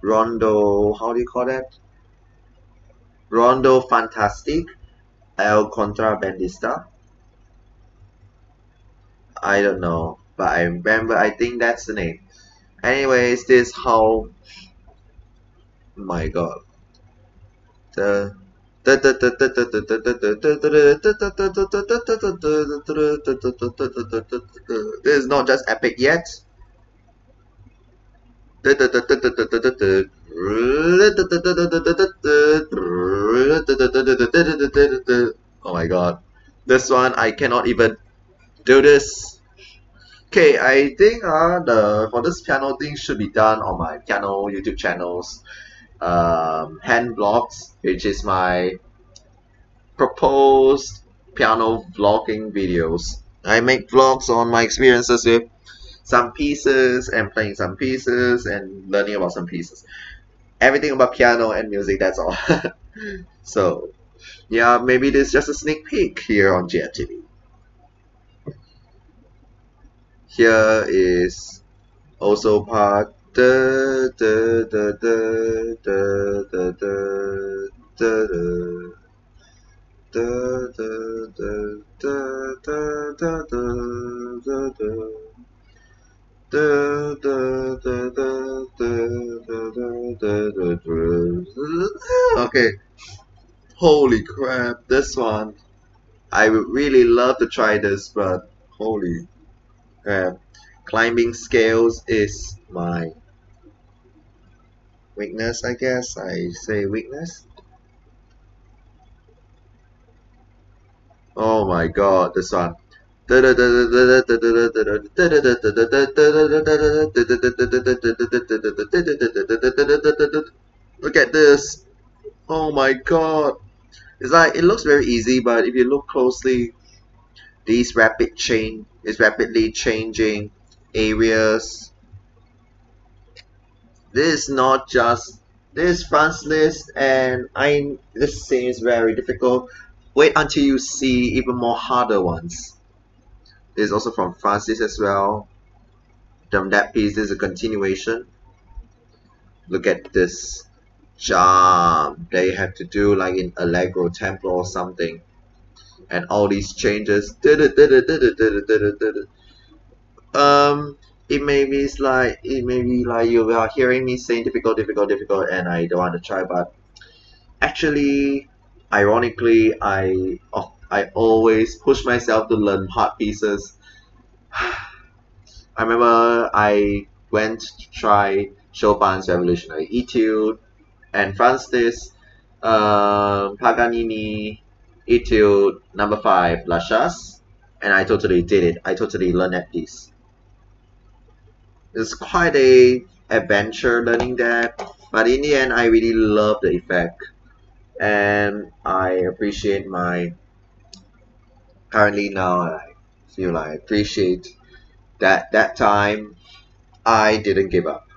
how do you call that? Rondo Fantastic, El Contrabandista. I don't know, but I remember, I think that's the name. Anyways, this how, my god. The this is not just epic yet. Oh my god. This one I cannot even do this. Okay, I think the for this piano thing should be done on my piano YouTube channels. Hand vlogs, which is my proposed piano vlogging videos. I make vlogs on my experiences with some pieces and playing some pieces and learning about some pieces. Everything about piano and music, that's all. So, yeah, maybe this is just a sneak peek here on GFTV. Here is also part okay. Holy crap, this one. I would really love to try this, but holy crap. Climbing scales is my weakness, I guess. I say weakness. Oh my god, this one. Look at this. Oh my god. It's like, it looks very easy, but if you look closely, these rapidly changing areas. This is not just this Franz Liszt, and this seems very difficult. Wait until you see even more harder ones. This is also from Franz Liszt as well. From that piece, this is a continuation. Look at this jump they have to do like in Allegro tempo or something, and all these changes. It may be like you are hearing me saying difficult, and I don't want to try, but actually, ironically, I always push myself to learn hard pieces. I remember I went to try Chopin's Revolutionary Etude and Franz Liszt, Paganini Etude number 5, La Chasse, and I totally did it. I totally learned that piece. It's quite a adventure learning that, but in the end I really love the effect, and I appreciate my currently now I feel I appreciate that time I didn't give up.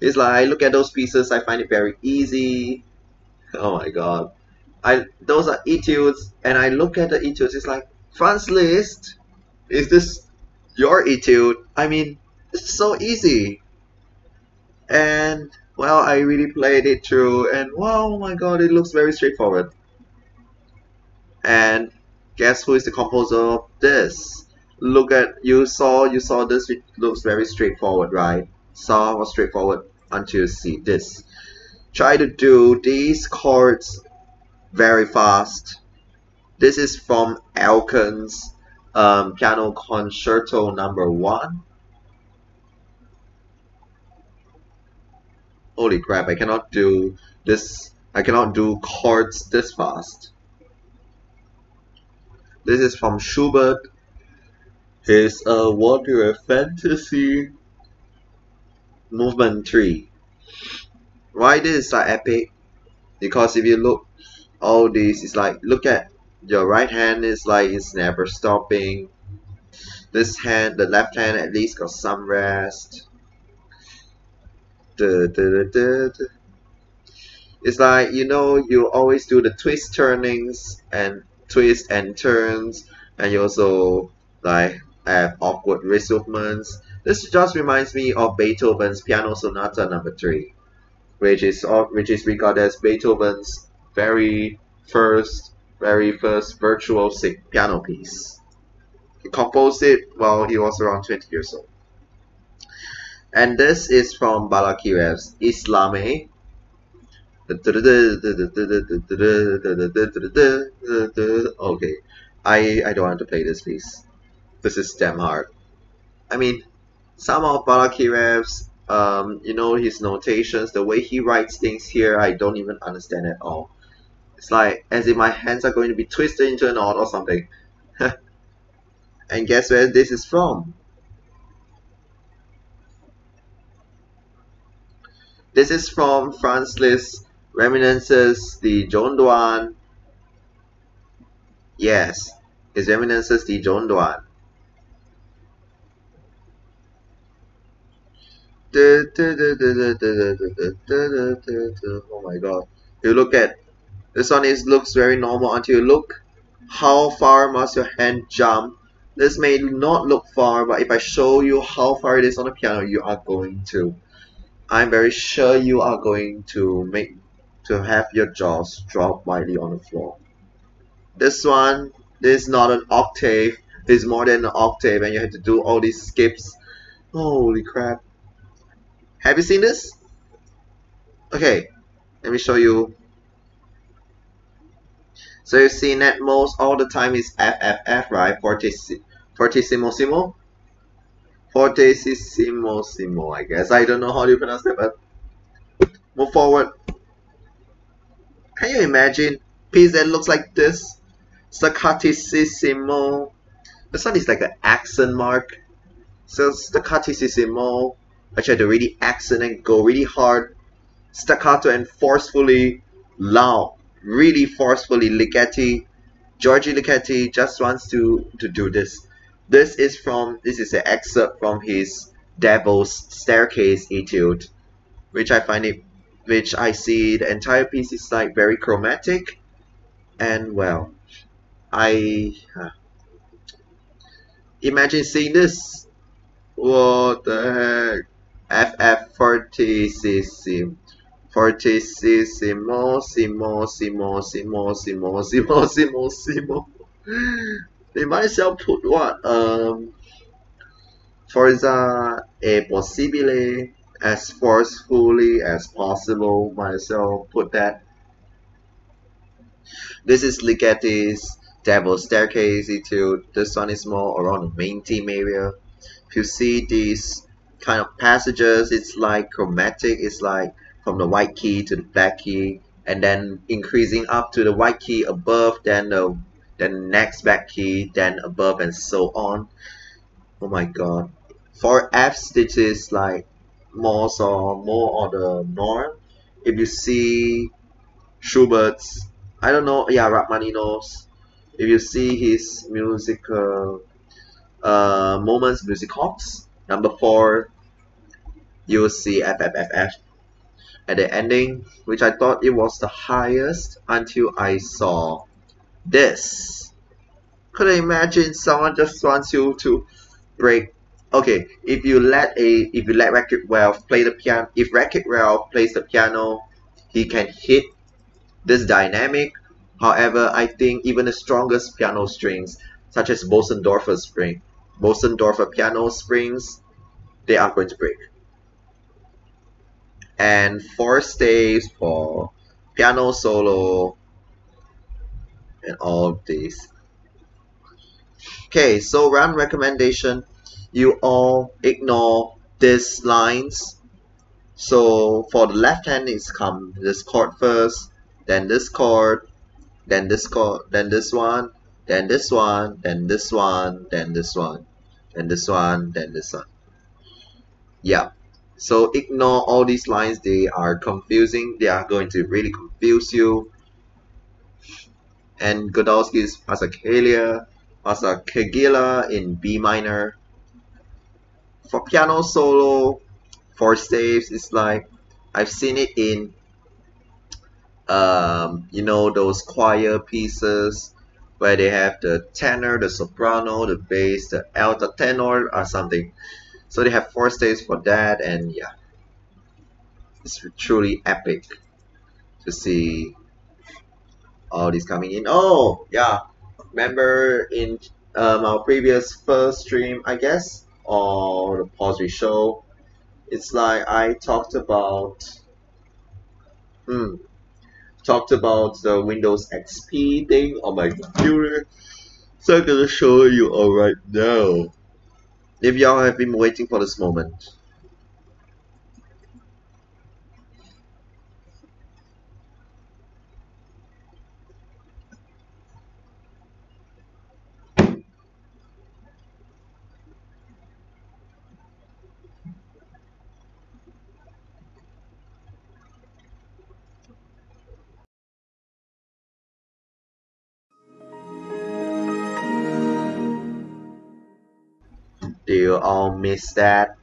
It's like I look at those pieces, I find it very easy. Oh my god. Those are etudes, and I look at the etudes, it's like, Franz Liszt, is this your etude? I mean, it's so easy. And well, I really played it through, and wow, oh my god, it looks very straightforward. And guess who is the composer of this? Look at, you saw this, it looks very straightforward, right? Saw was straightforward until you see this. Try to do these chords very fast. This is from Elkan's Piano Concerto number 1. Holy crap, I cannot do this. I cannot do chords this fast. This is from Schubert. His Warrior Fantasy Movement 3. Why this is like epic? Because if you look, all these is like, look at your right hand is like it's never stopping. This hand, the left hand at least got some rest. It's like, you know, you always do the twist turnings and twist and turns, and you also like have awkward wrist movements. This just reminds me of Beethoven's Piano Sonata Number 3, which is regarded as Beethoven's very first virtuosic piano piece. He composed it while he was around 20 years old. And this is from Balakirev's Islame. Okay, I don't want to play this piece. This is damn hard. I mean, some of Balakirev's, his notations, the way he writes things here, I don't even understand at all. It's like as if my hands are going to be twisted into a knot or something. And guess where this is from? This is from Franz Liszt's Reminiscences de Jondoan. Yes, his Reminiscences de Jondoan. Oh my god. You look at this one looks very normal until you look how far must your hand jump. This may not look far, but if I show you how far it is on the piano, you are going to. I'm very sure you are going to have your jaws drop widely on the floor. This one, this is not an octave. This is more than an octave, and you have to do all these skips. Holy crap. Have you seen this? Okay, let me show you. So you've seen that most all the time is F, F, F, right? Fortissimo. Fortissimo, I guess. I don't know how you pronounce that, but move forward. Can you imagine piece that looks like this? Staccatissimo. This one is like an accent mark. So staccatissimo. I try to really accent and go really hard. Staccato and forcefully loud. Really forcefully. Ligeti. Giorgi Ligeti just wants to do this. This is an excerpt from his Devil's Staircase Etude, which I see the entire piece is like very chromatic, and well, imagine seeing this. What the heck? FF fortissimo, simo. They might as well put what? Forza è possibile, as forcefully as possible. Might as well put that. This is Ligeti's Devil's Staircase Etude. This one is more around the main theme area. If you see these kind of passages, it's like chromatic. It's like from the white key to the black key, and then increasing up to the white key above, then the next back key, then above, and so on. Oh my god. For F's, this is like more on the norm. If you see Schubert's, I don't know, yeah, Rachmaninoff's, if you see his musical Moments Musicals, number 4, you'll see F. At the ending, which I thought it was the highest until I saw this. Could I imagine someone just wants you to break? Okay, if you let Wreck-It Ralph play the piano, if Wreck-It Ralph plays the piano, he can hit this dynamic. However, I think even the strongest piano strings, such as Bosendorfer piano strings, they are going to break. And 4 staves for piano solo and all of these. Okay, so round recommendation, you all ignore these lines. So for the left hand, it's come this chord first, then this chord, then this chord, then this one, then this one, then this one, then this one, then this one, then this one. Yeah. So ignore all these lines, they are confusing, they are going to really confuse you. And Godowski's Passacaglia in B minor. For piano solo, 4 staves, it's like I've seen it in those choir pieces where they have the tenor, the soprano, the bass, the alto tenor or something. So they have 4 stages for that, and yeah, it's truly epic to see all these coming in. Oh yeah, remember in our previous first stream, I guess, or the Pawsry show, it's like I talked about the Windows XP thing on my computer. So I'm gonna show you all right now. If y'all have been waiting for this moment. Do you all miss that?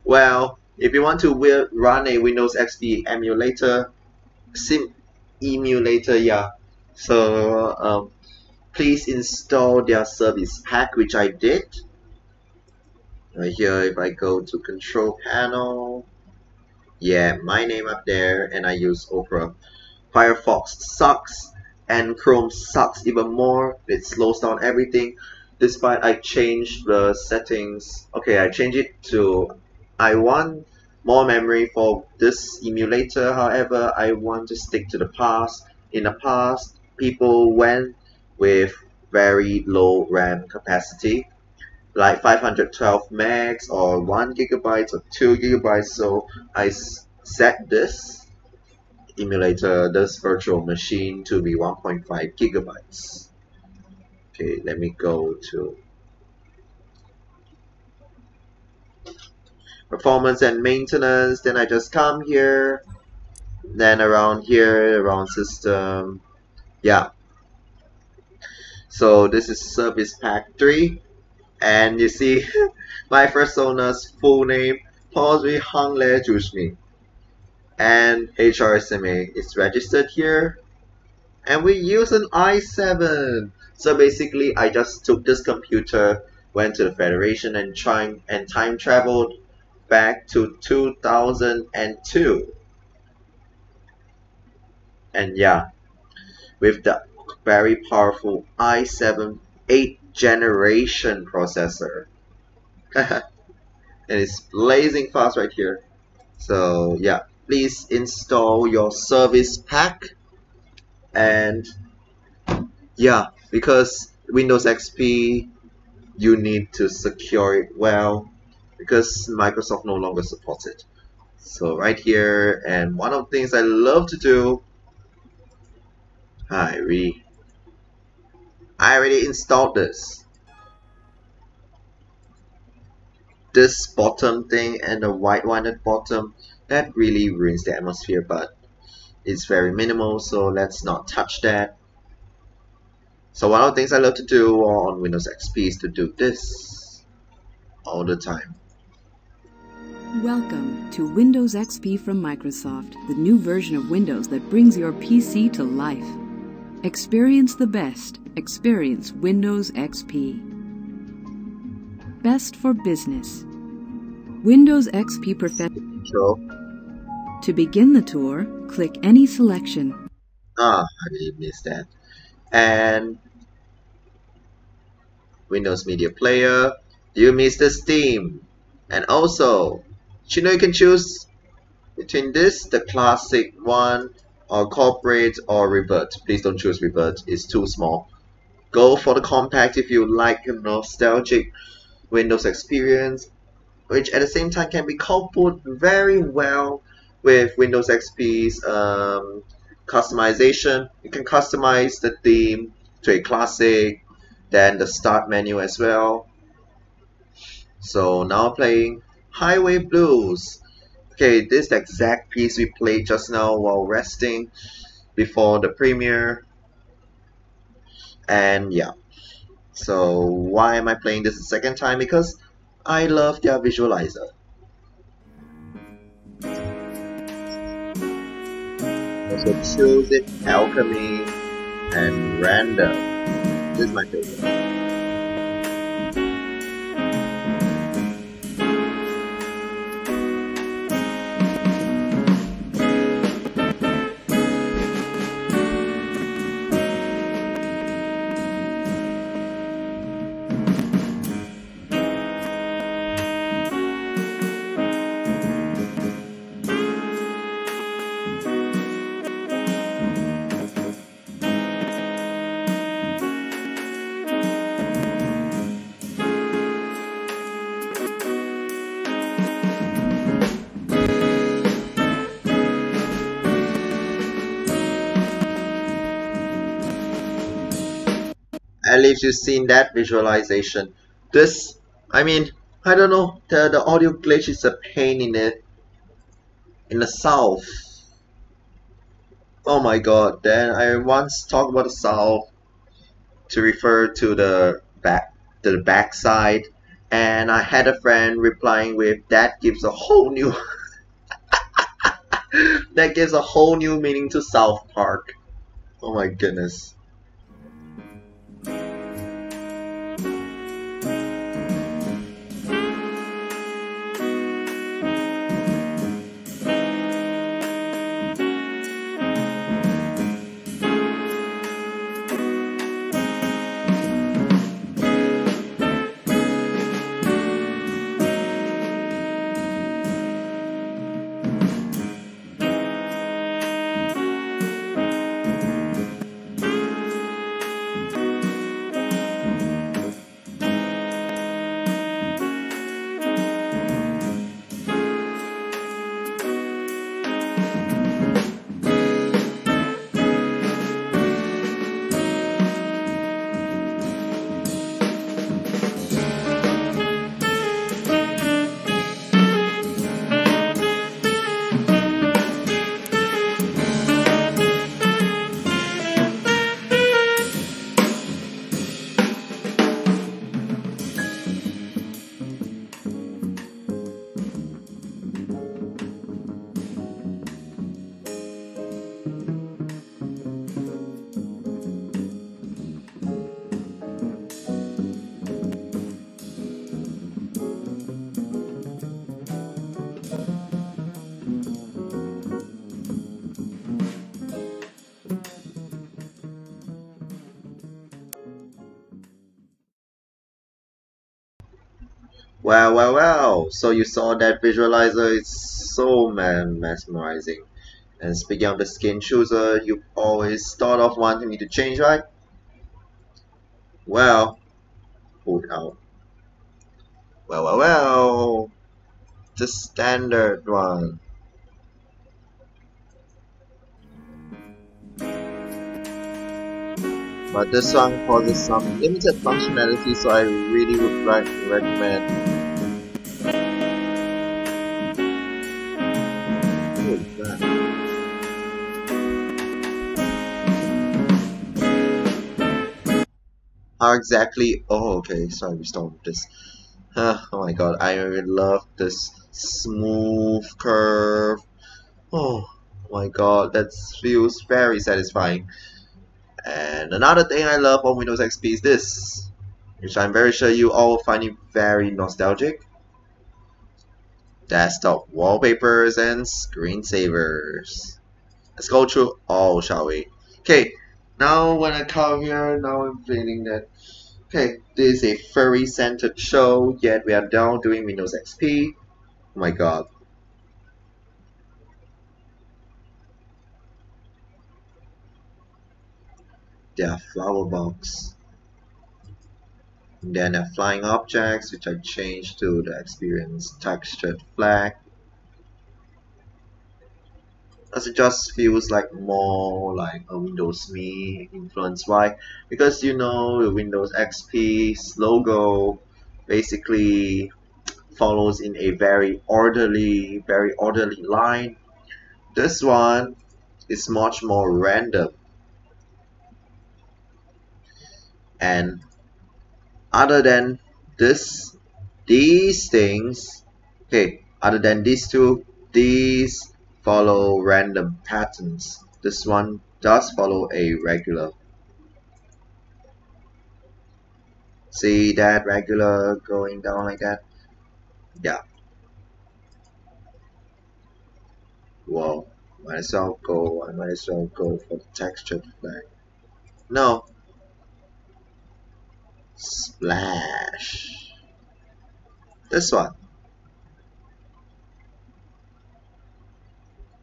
Well, if you want to run a Windows XP emulator, sim emulator, yeah. So please install their service pack, which I did. Right here, if I go to control panel, yeah, my name up there, and I use Opera. Firefox sucks, and Chrome sucks even more. It slows down everything. Despite I changed the settings, okay, I changed it to I want more memory for this emulator. However, I want to stick to the past. In the past, people went with very low RAM capacity, like 512 megs or 1 gigabyte or 2 gigabytes. So I set this emulator, this virtual machine, to be 1.5 gigabytes. Okay, let me go to performance and maintenance. Then I just come here, then around here, around system, yeah. So this is service pack 3, and you see my persona's full name, Pawsry Hangle Jushmi, and HRSMA is registered here, and we use an i7. So basically, I just took this computer, went to the Federation, and time traveled back to 2002. And yeah, with the very powerful i7 8th generation processor. And it's blazing fast right here. So yeah, please install your service pack. And yeah, because Windows XP, you need to secure it well, because Microsoft no longer supports it. So right here, and one of the things I love to do, I already installed this bottom thing, and the white one at bottom, that really ruins the atmosphere, but it's very minimal, so let's not touch that. So one of the things I love to do on Windows XP is to do this all the time.
Welcome to Windows XP from Microsoft, the new version of Windows that brings your PC to life. Experience the best. Experience Windows XP. Best for business. Windows XP Professional. To begin the tour, click any selection.
I really missed that. And Windows Media Player. You missed the Steam. And also, you know, you can choose between this, the classic one, or corporate, or revert. Please don't choose revert, it's too small. Go for the compact if you like a nostalgic Windows experience, which at the same time can be coupled very well with Windows XP's customization. You can customize the theme to a classic, then the start menu as well. So now playing Highway Blues. Okay, this is the exact piece we played just now while resting before the premiere. And yeah, so why am I playing this a second time? Because I love their visualizer. Also Choose It, Alchemy, and Random. This is my favorite. at least you've seen that visualization. This, I mean, I don't know, the audio glitch is a pain in the south. Oh my god, then I once talked about the south to refer to the backside, and I had a friend replying with that gives a whole new that gives a whole new meaning to South Park. Oh my goodness. Wow. So you saw that visualizer is so mesmerizing. And speaking of the skin chooser, you always thought of wanting me to change, right? Well, hold out. Well. The standard one. But this one causes some limited functionality, so I really would like to recommend. What is that? How exactly? Oh, okay. Sorry, we started with this. Oh my god, I really love this smooth curve. Oh my god, that feels very satisfying. And another thing I love on Windows XP is this, which I'm very sure you all find it very nostalgic. Desktop wallpapers and screensavers. Let's go through all, shall we? Okay, now when I come here, now I'm feeling that, okay, this is a furry centered show, yet we are now doing Windows XP. Oh my god. There are flower box. And then there are flying objects, which I changed to the experience textured flag. As it just feels like more like a Windows Me influence. Why? Because you know the Windows XP's logo basically follows in a very orderly line. This one is much more random. And other than these things, okay, other than these two, these follow random patterns. This one does follow a regular. See that regular going down like that? Yeah. Whoa. I might as well go for the textured flag. No. Splash. This one.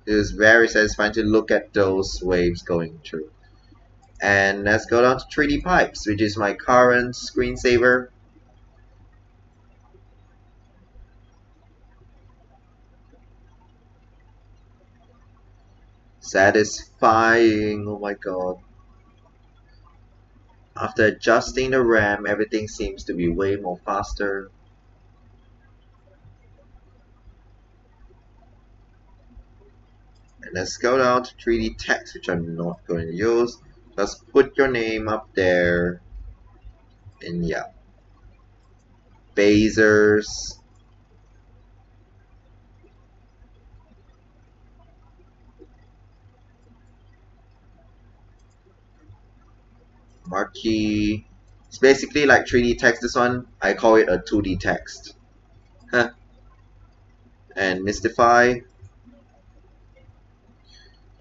It is very satisfying to look at those waves going through. And let's go down to 3D pipes, which is my current screensaver. Satisfying, oh my god. After adjusting the RAM, everything seems to be way more faster. And let's go down to 3D text, which I'm not going to use. Just put your name up there. And yeah. Phasers. Marquee. It's basically like 3D text. This one, I call it a 2D text. Huh. And Mystify.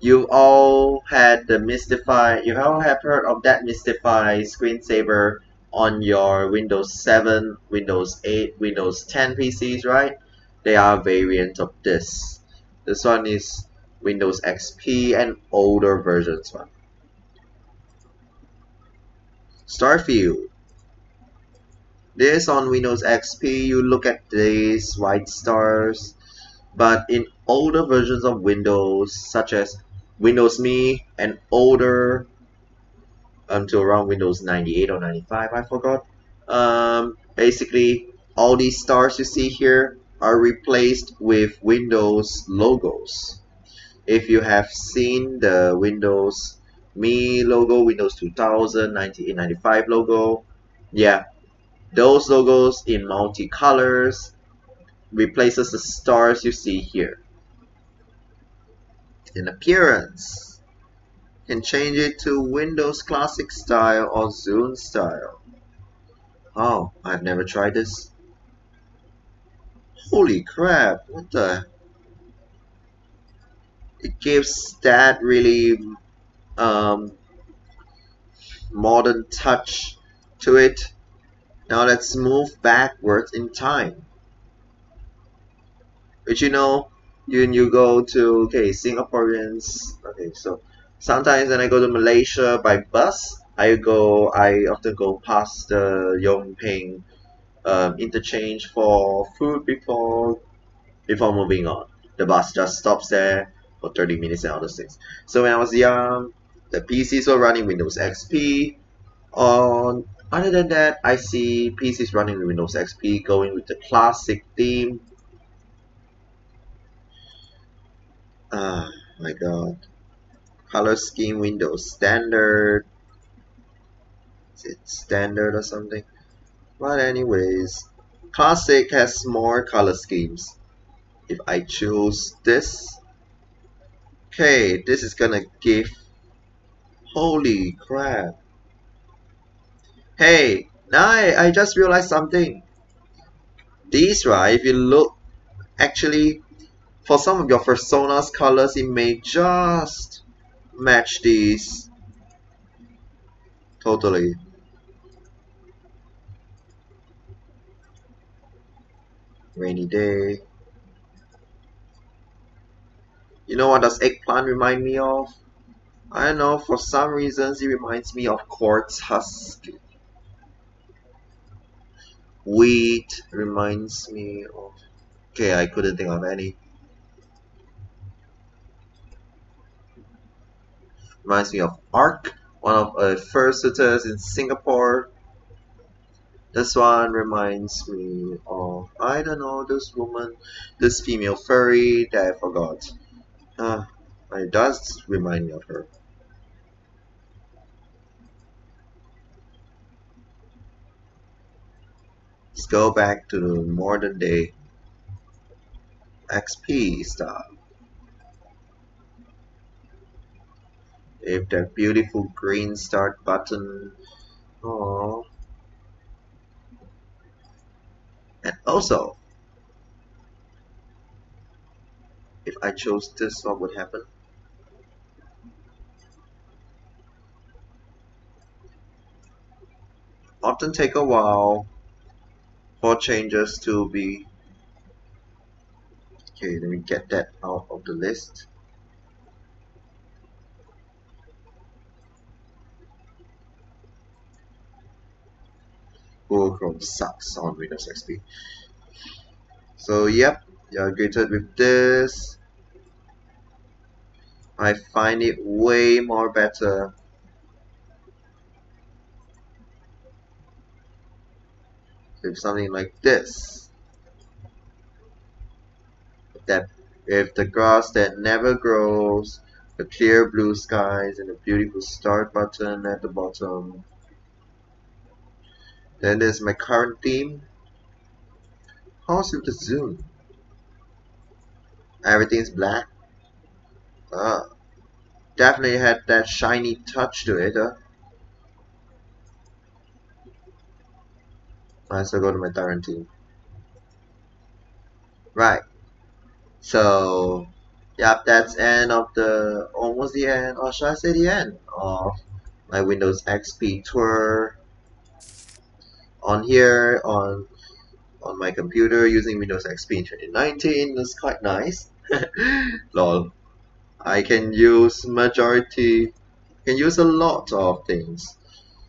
You all had the Mystify. You all have heard of that Mystify screensaver on your Windows 7, Windows 8, Windows 10 PCs, right? They are variants of this. This one is Windows XP and older versions one. Starfield. This on Windows XP, you look at these white stars, but in older versions of Windows, such as Windows Me and older until around Windows 98 or 95, I forgot. Basically, all these stars you see here are replaced with Windows logos. If you have seen the Windows Me logo, Windows 2000, 9895 logo, yeah, those logos in multicolors replaces the stars you see here. In appearance, you can change it to Windows Classic style or Zune style. Oh, I've never tried this. Holy crap, what the? It gives that really modern touch to it. Now let's move backwards in time. But you know, you go to, okay, Singaporeans, okay, so sometimes when I go to Malaysia by bus, I often go past the Yongping interchange for food before moving on. The bus just stops there for 30 minutes and other things. So when I was young, the PCs were running Windows XP. Other than that, I see PCs running Windows XP going with the classic theme. Ah, my god. Color scheme Windows standard. Is it standard or something? But anyways, classic has more color schemes. If I choose this, okay, this is gonna give, holy crap. Hey, now I just realized something. These, right, if you look, actually, for some of your personas colors, it may just match these totally. Rainy day. You know what does eggplant remind me of? I don't know, for some reasons it reminds me of quartz husk. Wheat reminds me of... Okay, I couldn't think of any. Reminds me of Ark, one of the first shooters in Singapore. This one reminds me of, I don't know, this woman, this female furry that I forgot. It does remind me of her. Let's go back to the modern day XP style. If that beautiful green start button. Aww. And also, if I chose this, what would happen? Often take a while for changes to be... Okay, let me get that out of the list. Google Chrome sucks on Windows XP. So yep, you're greeted with this. I find it way more better If something like this. That if the grass that never grows, the clear blue skies, and the beautiful start button at the bottom. Then there's my current theme. How's with the zoom? Everything's black. Definitely had that shiny touch to it. Might as well go to my current theme. Right. So, yep, that's end of the, almost the end, or should I say the end of my Windows XP tour on here on my computer using Windows XP in 2019. It's quite nice. Lol. I can use a lot of things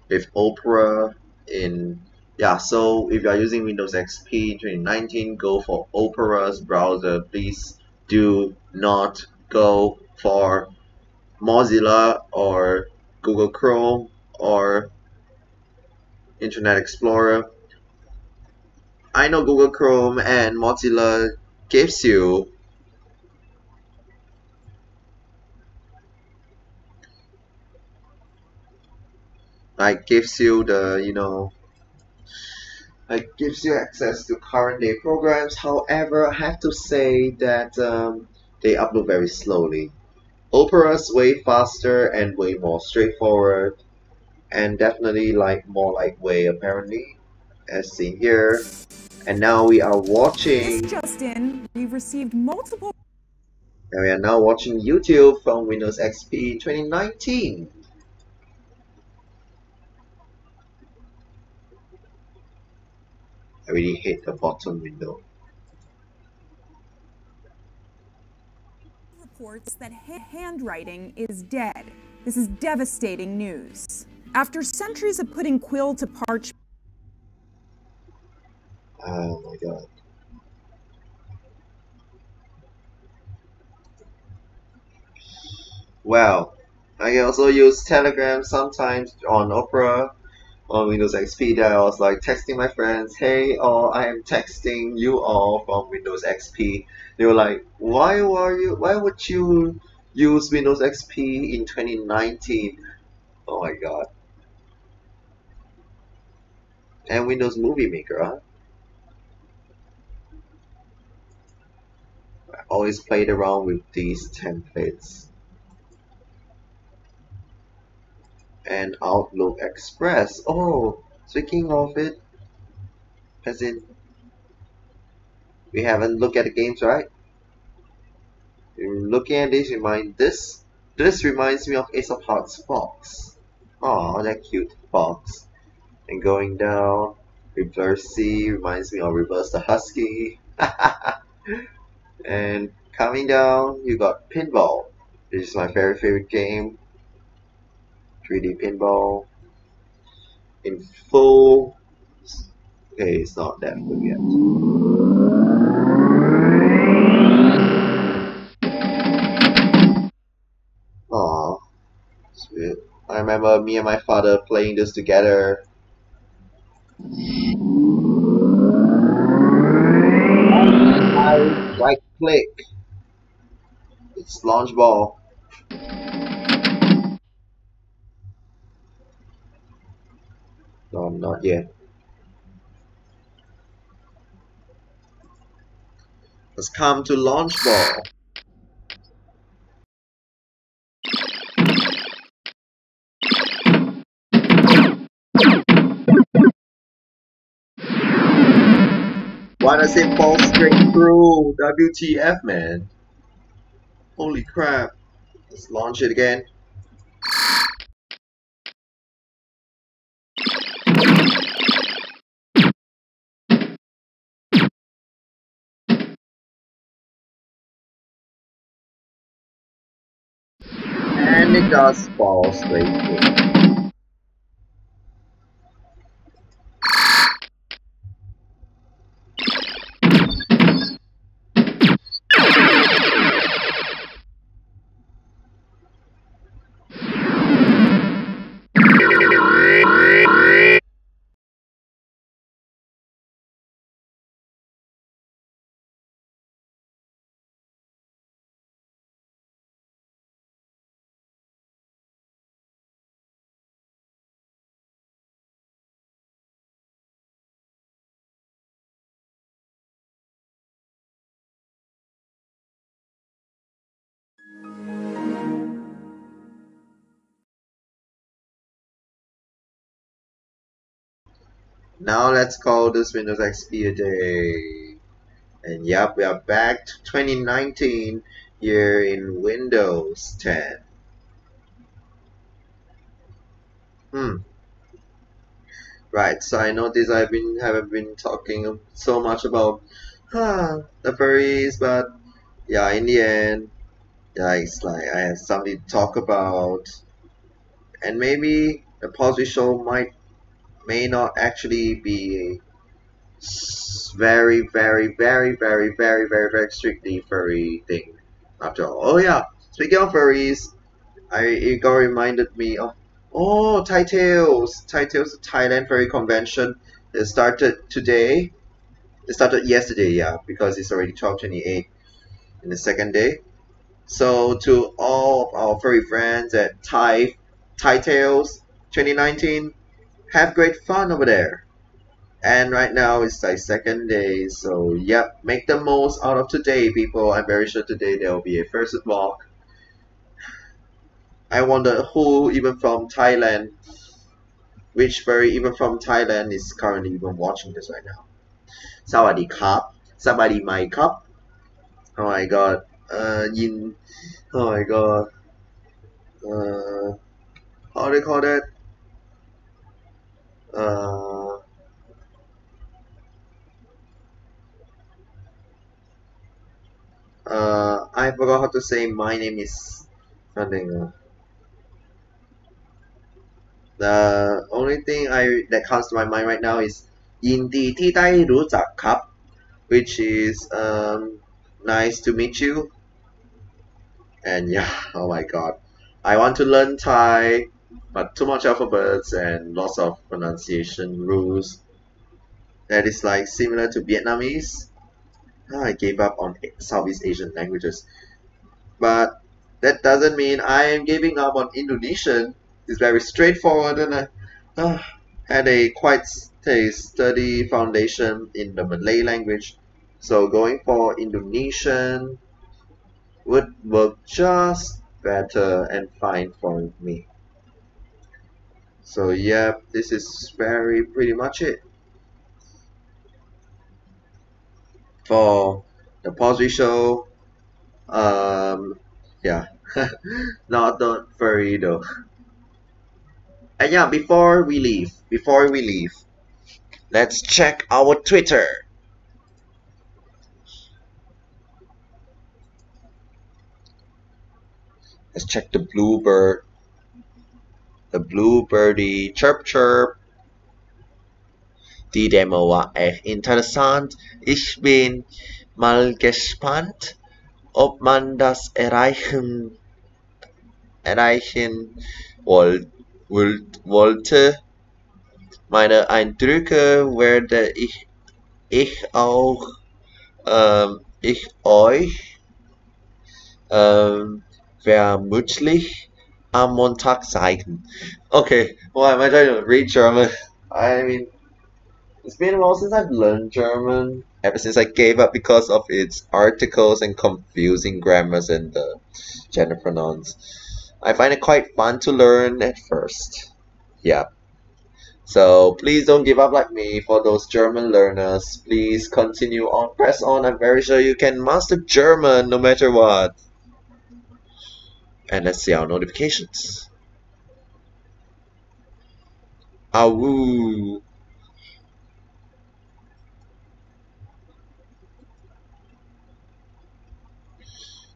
with Opera in, yeah, so if you are using Windows XP in 2019, go for Opera's browser. Please do not go for Mozilla or Google Chrome or Internet Explorer. I know Google Chrome and Mozilla gives you gives you the, gives you access to current day programs. However, I have to say that they upload very slowly. Opera's way faster and way more straightforward, and definitely more lightweight apparently, as seen here. And now we are watching.
This just in, we've received multiple.
And we are now watching YouTube from Windows XP 2019. I really hate the bottom window.
Reports that handwriting is dead. This is devastating news. After centuries of putting quill to parchment.
Oh my god. Well, I can also use Telegram sometimes on Opera, on Windows XP. That I was texting my friends, hey all, I am texting you all from Windows XP. They were like, why would you use Windows XP in 2019? Oh my god. And Windows Movie Maker, huh? I always played around with these templates. And Outlook Express. Oh, speaking of it, as in, we haven't looked at the games, right? Looking at this, this reminds me of Ace of Hearts Fox. Oh, that cute fox. And going down, Reverse C reminds me of Reverse the Husky. And coming down, you got Pinball. This is my very favorite game. 3D Pinball. In full. Okay, it's not that good yet. Aww, sweet. I remember me and my father playing this together. I right click. It's launch ball. No, not yet. Let's come to launch ball. Why does it fall straight through? WTF, man. Holy crap. Let's launch it again. And it does fall straight through. Now let's call this Windows XP a day. And yep, we are back to 2019 here in Windows 10. Right, so I noticed haven't been talking so much about the furries, but yeah, in the end, yeah, it's like I have something to talk about, and maybe the Pawsry show may not actually be very, very, very, very, very, very, very strictly furry thing after all. Oh yeah, speaking of furries, it got reminded me of Thai Tales. Thai Tales, the Thailand Furry Convention. It started today. It started yesterday, yeah, because it's already 12:28 in the second day. So to all of our furry friends at Thai Tales 2019, have great fun over there. And right now it's like second day, so yep, make the most out of today, people. I'm very sure today there will be a first walk. I wonder who even from Thailand, which furry even from Thailand is currently even watching this right now. Sawadee Krap, Sabadi Mai Cup. Oh my god. Yin. Oh my god. How do they call that? Uh, I forgot how to say my name is something. The only thing that comes to my mind right now is ยินดีที่ได้รู้จักครับ which is nice to meet you. And yeah, oh my god, I want to learn Thai, but too much alphabets and lots of pronunciation rules that is like similar to Vietnamese. I gave up on Southeast Asian languages, but that doesn't mean I am giving up on Indonesian. It's very straightforward, and I had a quite a sturdy foundation in the Malay language, so going for Indonesian would work just better and fine for me. So yeah, this is pretty much it for the Pawsry show. Yeah, not furry though. And yeah, before we leave, let's check our Twitter. Let's check the bluebirdie chirp chirp. Die Demo war echt interessant. Ich bin mal gespannt, ob man das erreichen wollte. Meine Eindrücke werde ich auch euch vermutlich am Montag zeigen. Okay, why am I trying to read German? I mean, it's been a while since I've learned German, ever since I gave up because of its articles and confusing grammars and the gender pronouns. I find it quite fun to learn at first. Yeah. So please don't give up like me. For those German learners, please continue on, press on. I'm very sure you can master German no matter what. And let's see our notifications. Awoo.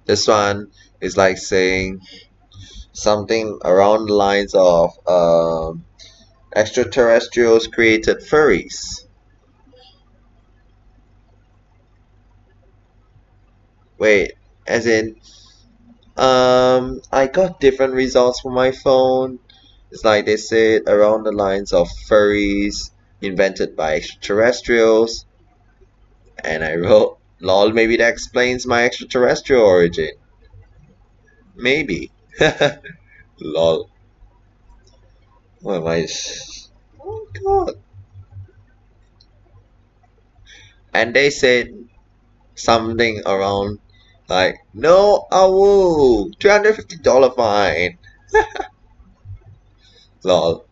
This one is like saying something around the lines of extraterrestrials created furries. Wait, as in I got different results for my phone. It's like they said around the lines of furries invented by extraterrestrials, and I wrote lol, maybe that explains my extraterrestrial origin. Maybe. Lol. What am I? Oh god. And they said something around like, no, awoo, $350 fine. Lol.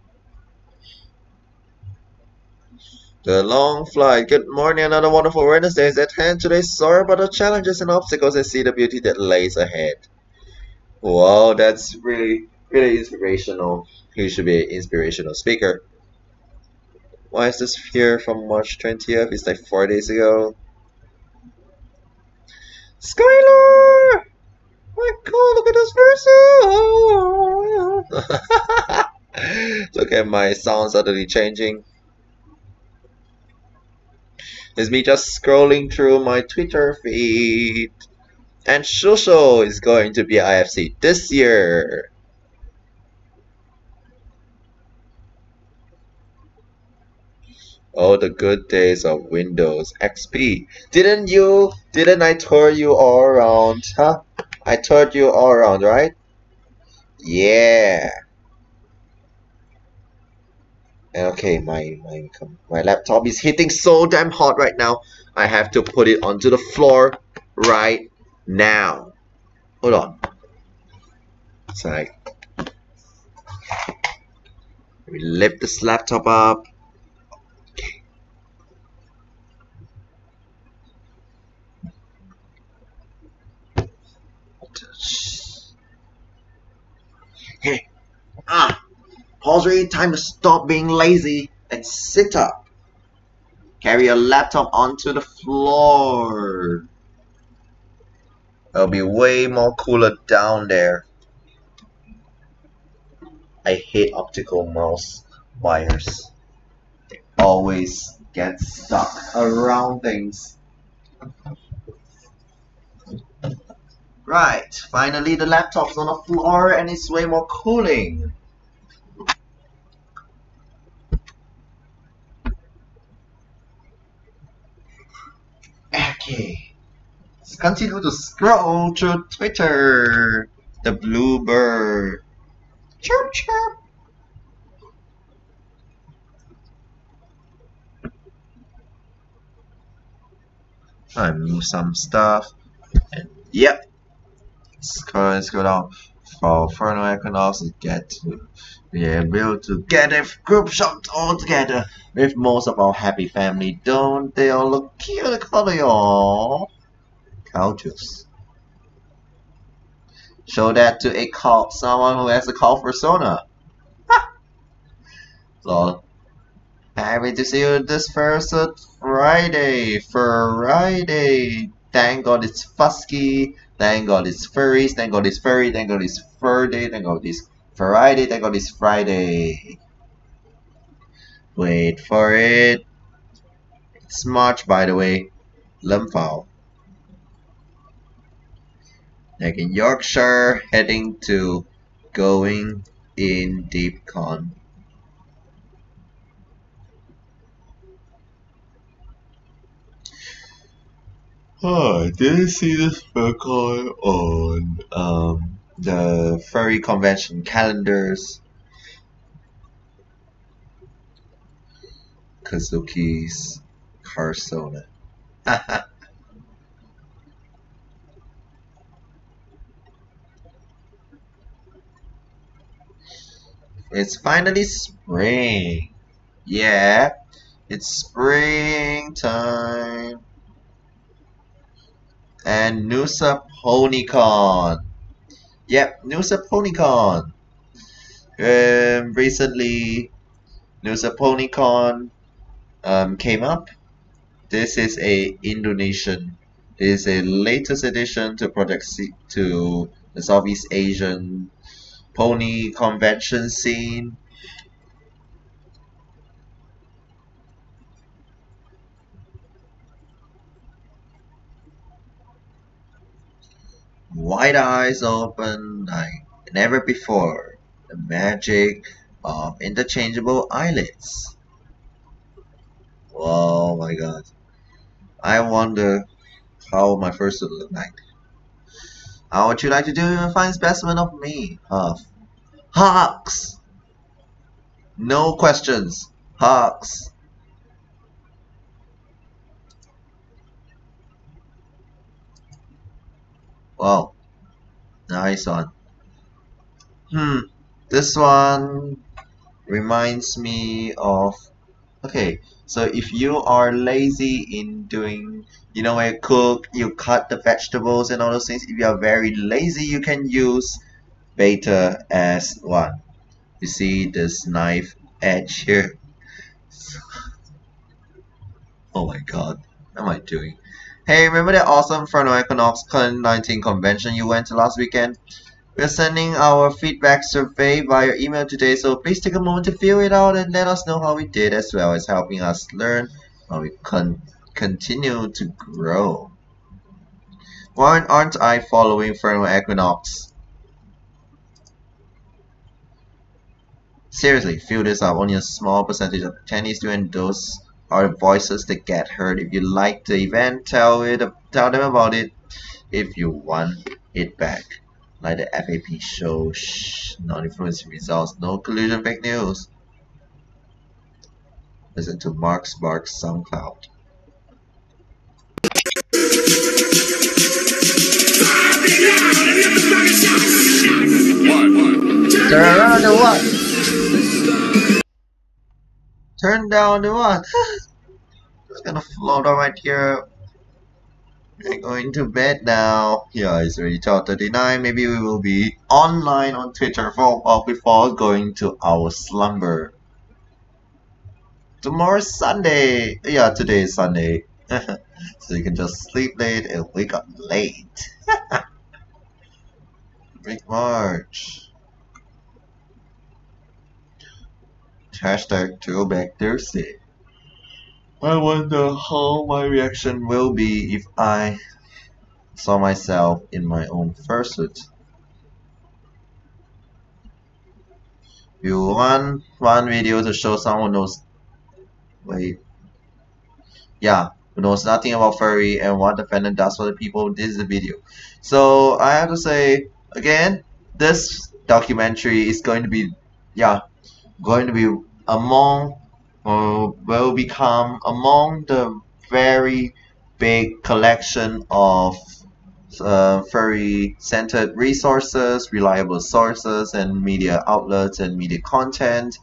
The long flight. Good morning, another wonderful Wednesday is at hand today. Sorry about the challenges and obstacles and see the beauty that lays ahead. Wow, that's really, really inspirational. He should be an inspirational speaker. Why is this here from March 20th? It's like 4 days ago. Skylar! My god, look at this person! Look at my sound suddenly changing. It's me just scrolling through my Twitter feed. And Shusho is going to be IFC this year. Oh, the good days of Windows XP. Didn't I tour you all around, huh? I toured you all around, right? Yeah. Okay, my laptop is hitting so damn hot right now. I have to put it onto the floor right now. Hold on. Sorry. Let me lift this laptop up. Hey, Pawsry, time to stop being lazy and sit up. Carry your laptop onto the floor. It'll be way more cooler down there. I hate optical mouse wires. They always get stuck around things. Right, finally the laptop's on the floor and it's way more cooling. Okay, let's continue to scroll through Twitter. The bluebird. Chirp chirp. I move some stuff. And yep. Let's go down. For Fernal Equinox to get to be able to get a group shot all together with most of our happy family. Don't they all look cute? Color y'all. Cow juice. Show that to a cult, someone who has a cult persona. So happy to see you this first Friday. Thank God it's Fusky. Thank God it's furries. Thank God it's furry. Thank God it's fur day. Thank God it's Friday. Thank God it's Friday. Wait for it. It's March, by the way. Lumphao. Like in Yorkshire, heading to going in deep con. Oh, I didn't see this record on the furry convention calendars. Kazuki's persona. It's finally spring. Yeah, it's springtime. And Nusa PonyCon. Yep, Nusa PonyCon. Recently, Nusa PonyCon came up. This is a Indonesian. This is a latest addition to to the Southeast Asian pony convention scene. Wide eyes open like never before. The magic of interchangeable eyelids. Oh my god. I wonder how my first would look like. How would you like to do a fine specimen of me, Huff? Hux! No questions. Hux. Wow. Nice one. This one reminds me of Okay, so if you are lazy in doing, you know, when you cook, you cut the vegetables and all those things. If you are very lazy, you can use Beta S1. You see this knife edge here? Oh my god, what am I doing? Hey, remember that awesome Frontal Equinox Con 19 convention you went to last weekend? We're sending our feedback survey via email today, so please take a moment to fill it out and let us know how we did, as well as helping us learn how we continue to grow. Why aren't I following Frontal Equinox? Seriously, fill this up. Only a small percentage of attendees do, and those are the voices that get heard. If you like the event, tell them about it. If you want it back, like the FAP show, non-influencing results, no collusion, fake news. Listen to Mark's SoundCloud. Turn around the what? Turn down the what? It's gonna float on right here. We're going to bed now. Yeah, it's already 12:39. Maybe we will be online on Twitter for a while before going to our slumber. Tomorrow's Sunday. Yeah, today is Sunday. So you can just sleep late and wake up late. Big March. Hashtag Throwback Thursday. I wonder how my reaction will be if I saw myself in my own fursuit. You want one video to show someone knows. Wait. Yeah, who knows nothing about furry and what the fandom does for the people. This is the video. So I have to say again, this documentary is going to be, will become among the very big collection of furry-centered resources, reliable sources, and media outlets and media content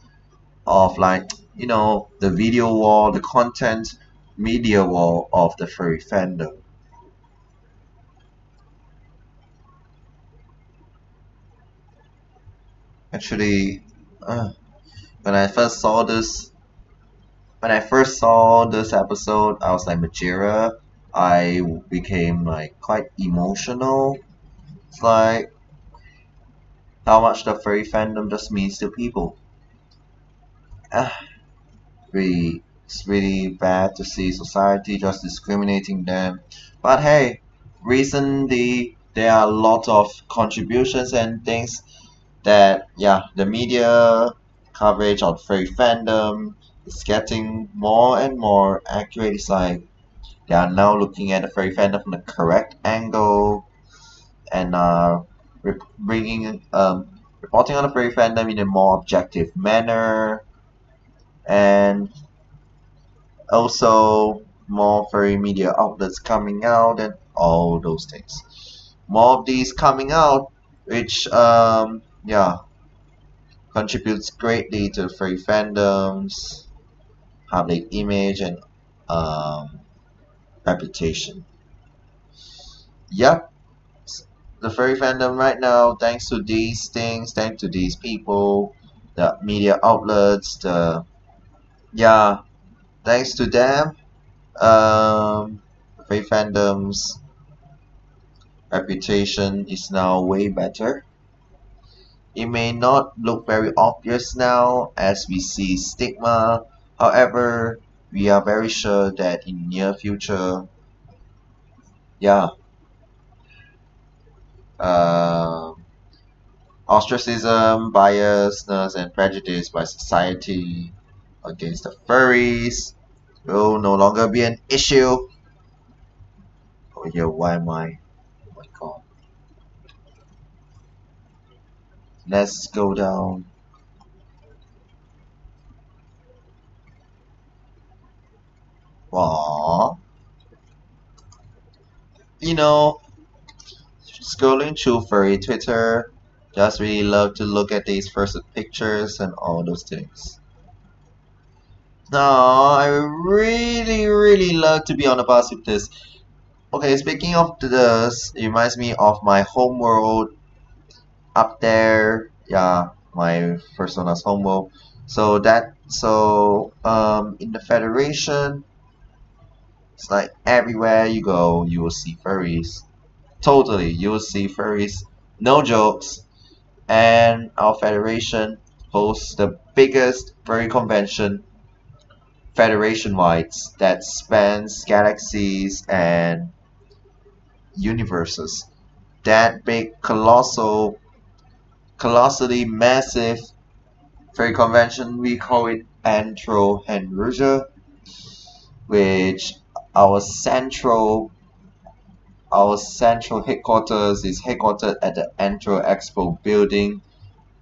of, like, you know, the video wall, the content media wall of the furry fandom. Actually, when I first saw this episode, I was like, Majira, I became like quite emotional. It's like how much the furry fandom just means to people. It's really bad to see society just discriminating them. But hey, recently there are a lot of contributions and things that, the media coverage of furry fandom is getting more and more accurate. It's like they are now looking at the furry fandom from the correct angle and reporting on the furry fandom in a more objective manner, and also more furry media outlets coming out and all those things. More of these coming out, which contributes greatly to furry fandom's public image and reputation. Yep, the furry fandom right now, thanks to these things, thanks to these people, the media outlets, thanks to them, furry fandom's reputation is now way better. It may not look very obvious now as we see stigma. However, we are very sure that in near future, ostracism, biasness, and prejudice by society against the furries will no longer be an issue. Oh yeah, why am I? Oh my god. Let's go down. Aww. You know, scrolling through furry Twitter, just really love to look at these first pictures and all those things. No, I really love to be on the bus with this. Okay, speaking of this, it reminds me of my homeworld up there. Yeah, my persona's homeworld. In the Federation, it's like everywhere you go, you will see furries. Totally, you will see furries. No jokes. And our Federation hosts the biggest furry convention Federation-wide that spans galaxies and universes. That big, colossally massive furry convention, we call it Antro Henruja, which our central our central headquarters is headquartered at the Antro Expo building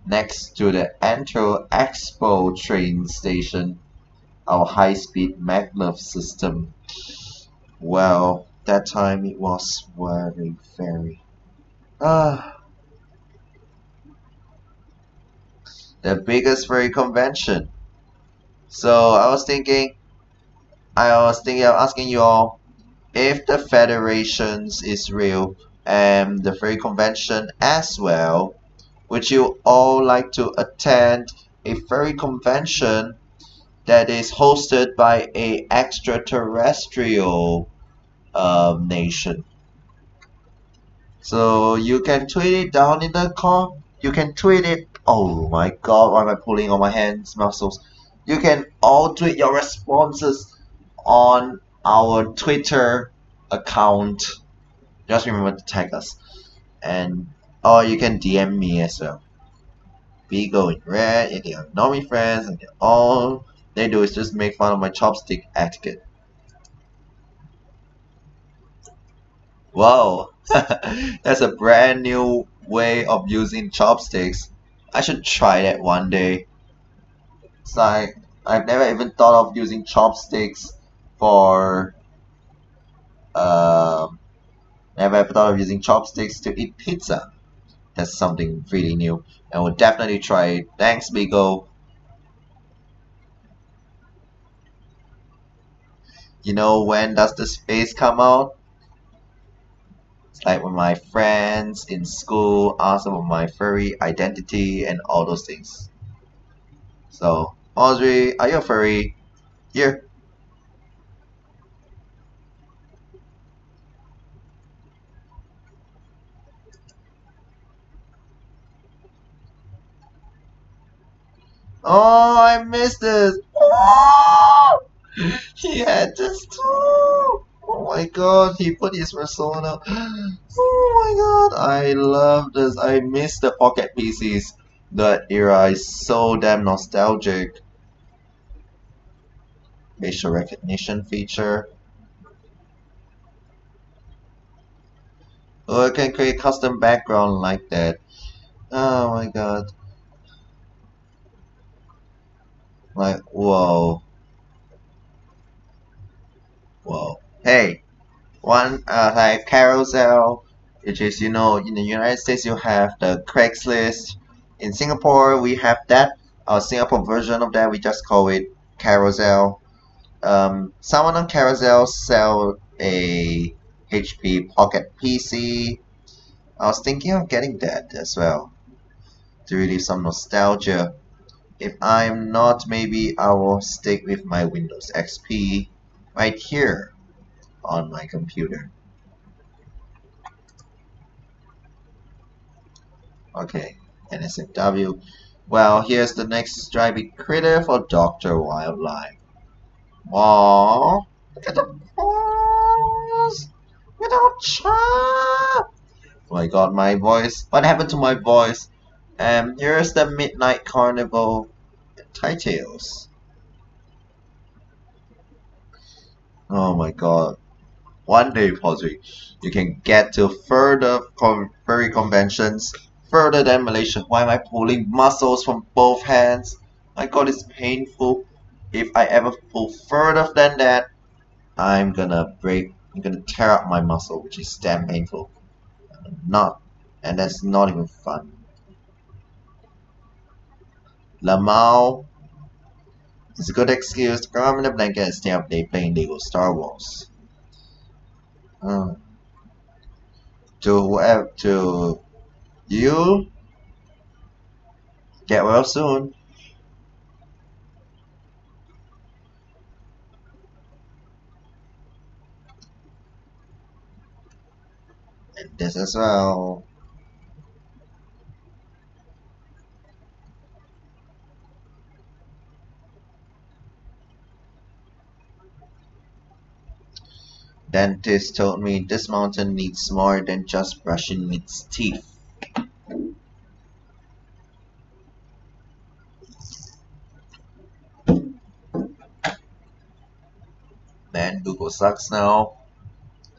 next to the Antro Expo train station, our high-speed maglev system. Well, that time it was very the biggest furry convention. So I was thinking of asking you all if the federations is real and the furry convention as well. Would you all like to attend a furry convention that is hosted by a extraterrestrial nation? So you can tweet it down in the you can tweet it. Oh my god, why am I pulling on my hands muscles? You can all tweet your responses on our Twitter account. Just remember to tag us. And or you can DM me as well. We go in red and they are normie friends and all they do is just make fun of my chopstick etiquette. Whoa, that's a brand new way of using chopsticks. I should try that one day. It's like I've never even thought of using chopsticks for never ever thought of using chopsticks to eat pizza. That's something really new and we'll definitely try it. Thanks, Bigo. You know when does the space come out? It's like when my friends in school ask about my furry identity and all those things. So, Pawsry, are you a furry? Here. Oh, I missed this. Oh! He had this too. Oh my god, he put his persona. Oh my god, I love this. I miss the pocket PCs. That era is so damn nostalgic. Facial recognition feature. Oh, I can create custom background like that. Oh my god. Like, whoa. Whoa. Hey, one like carousel, which is in the United States you have the Craigslist. In Singapore we have that. Our Singapore version of that we just call it carousel. Someone on carousel sell a HP Pocket PC. I was thinking of getting that as well to relieve some nostalgia. If I'm not, maybe I will stick with my Windows XP right here on my computer. Okay, NSFW. Well, here's the next stripy critter for Dr. Wildlife. Aww, look at the paws! Without chop! Oh my god, my voice. What happened to my voice? Here's the Midnight Carnival Tightails. Oh my god. One day, Pawsry, you can get to further furry conventions, further than Malaysia. Why am I pulling muscles from both hands? My god, it's painful. If I ever pull further than that, I'm gonna tear up my muscle, which is damn painful. And that's not even fun. Lamau, It's a good excuse to come in the blanket and stay up late playing Lego Star Wars. To you, get well soon. And this as well. Dentist told me this mountain needs more than just brushing its teeth. Man, Google sucks now.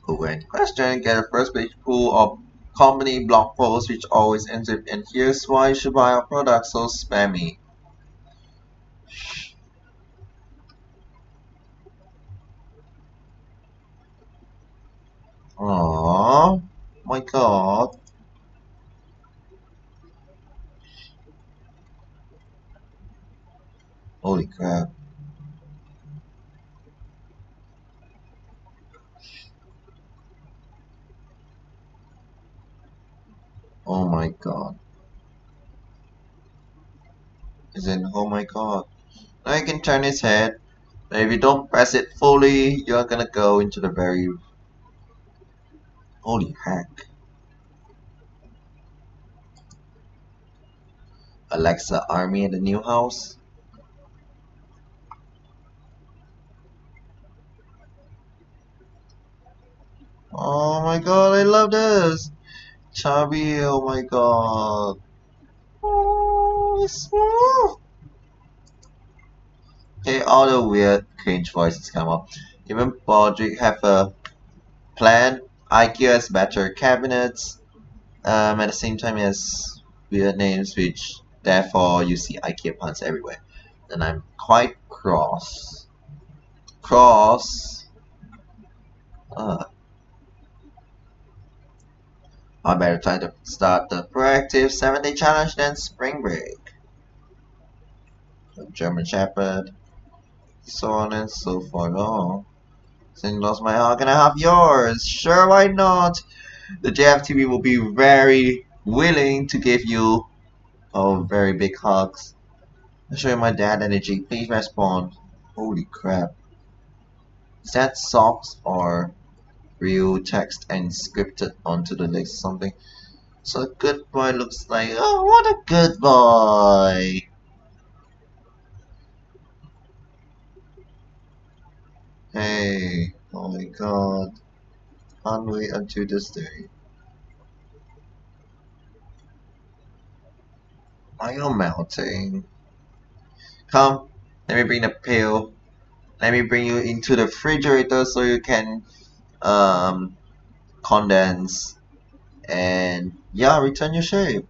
Google any question, get a first page pool of company blog posts which always ends with, and here's why you should buy our product, so spammy. Aww, my god. Holy crap. Oh my god. Oh my god. Now you can turn his head. Now if you don't press it fully, you're gonna go into the very... Holy heck. Alexa army in the new house? Oh my god, I love this! Chubby, oh my god. Oh, it's smooth! Okay, all the weird, cringe voices come up. Even Pawsry have a plan. IKEA has better cabinets. At the same time as weird names, which therefore you see IKEA puns everywhere. And I'm quite cross. I better try to start the proactive 7-day challenge than spring break. German Shepherd, so on and so forth. Oh, since you lost my hug, can I have yours? Sure, why not? The JFTV will be very willing to give you very big hugs. I'll show you my dad energy. Please respond. Holy crap. Is that socks or real text and scripted onto the legs or something? So a good boy looks like, oh, what a good boy. Hey, oh my god. Can't wait until this day. Are you melting? Come, let me bring the pail. Let me bring you into the refrigerator so you can condense and yeah, return your shape.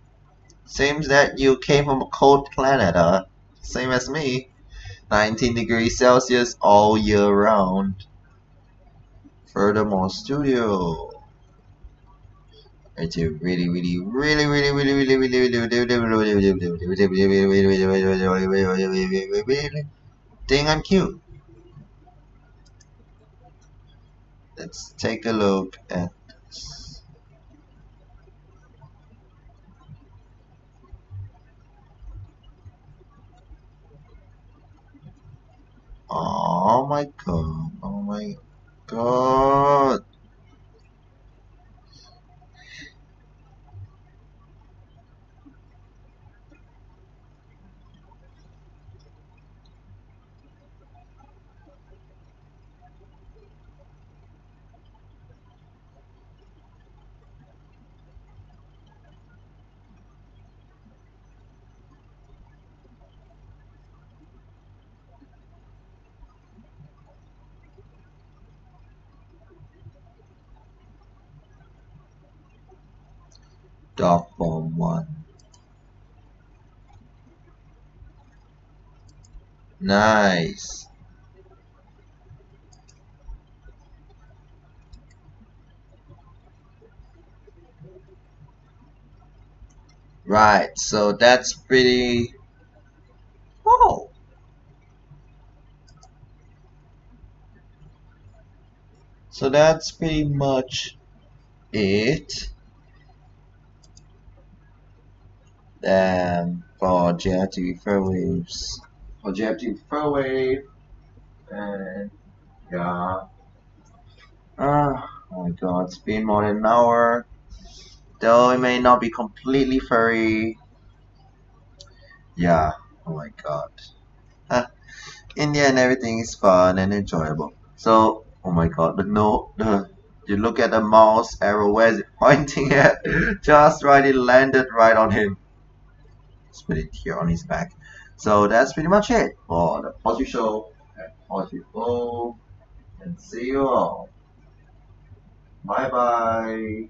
Seems that you came from a cold planet, huh? Same as me. 19 degrees Celsius all year round. Furthermore, studio. It's a really think I'm cute. Let's take a look at this. Oh my god, oh my god. Dog Bomb 1. Nice. Right, so that's pretty... Oh! So that's pretty much it. Then for JFTV Fairwaves, and yeah. Oh my god, it's been more than an hour. Though it may not be completely furry. Yeah, oh my god. In the end, everything is fun and enjoyable. So, oh my god, you look at the mouse arrow, where is it pointing at? Just right, it landed right on him. Let's put it here on his back. So that's pretty much it for the Pawsry show at Pawsry Flow. And see you all. Bye bye.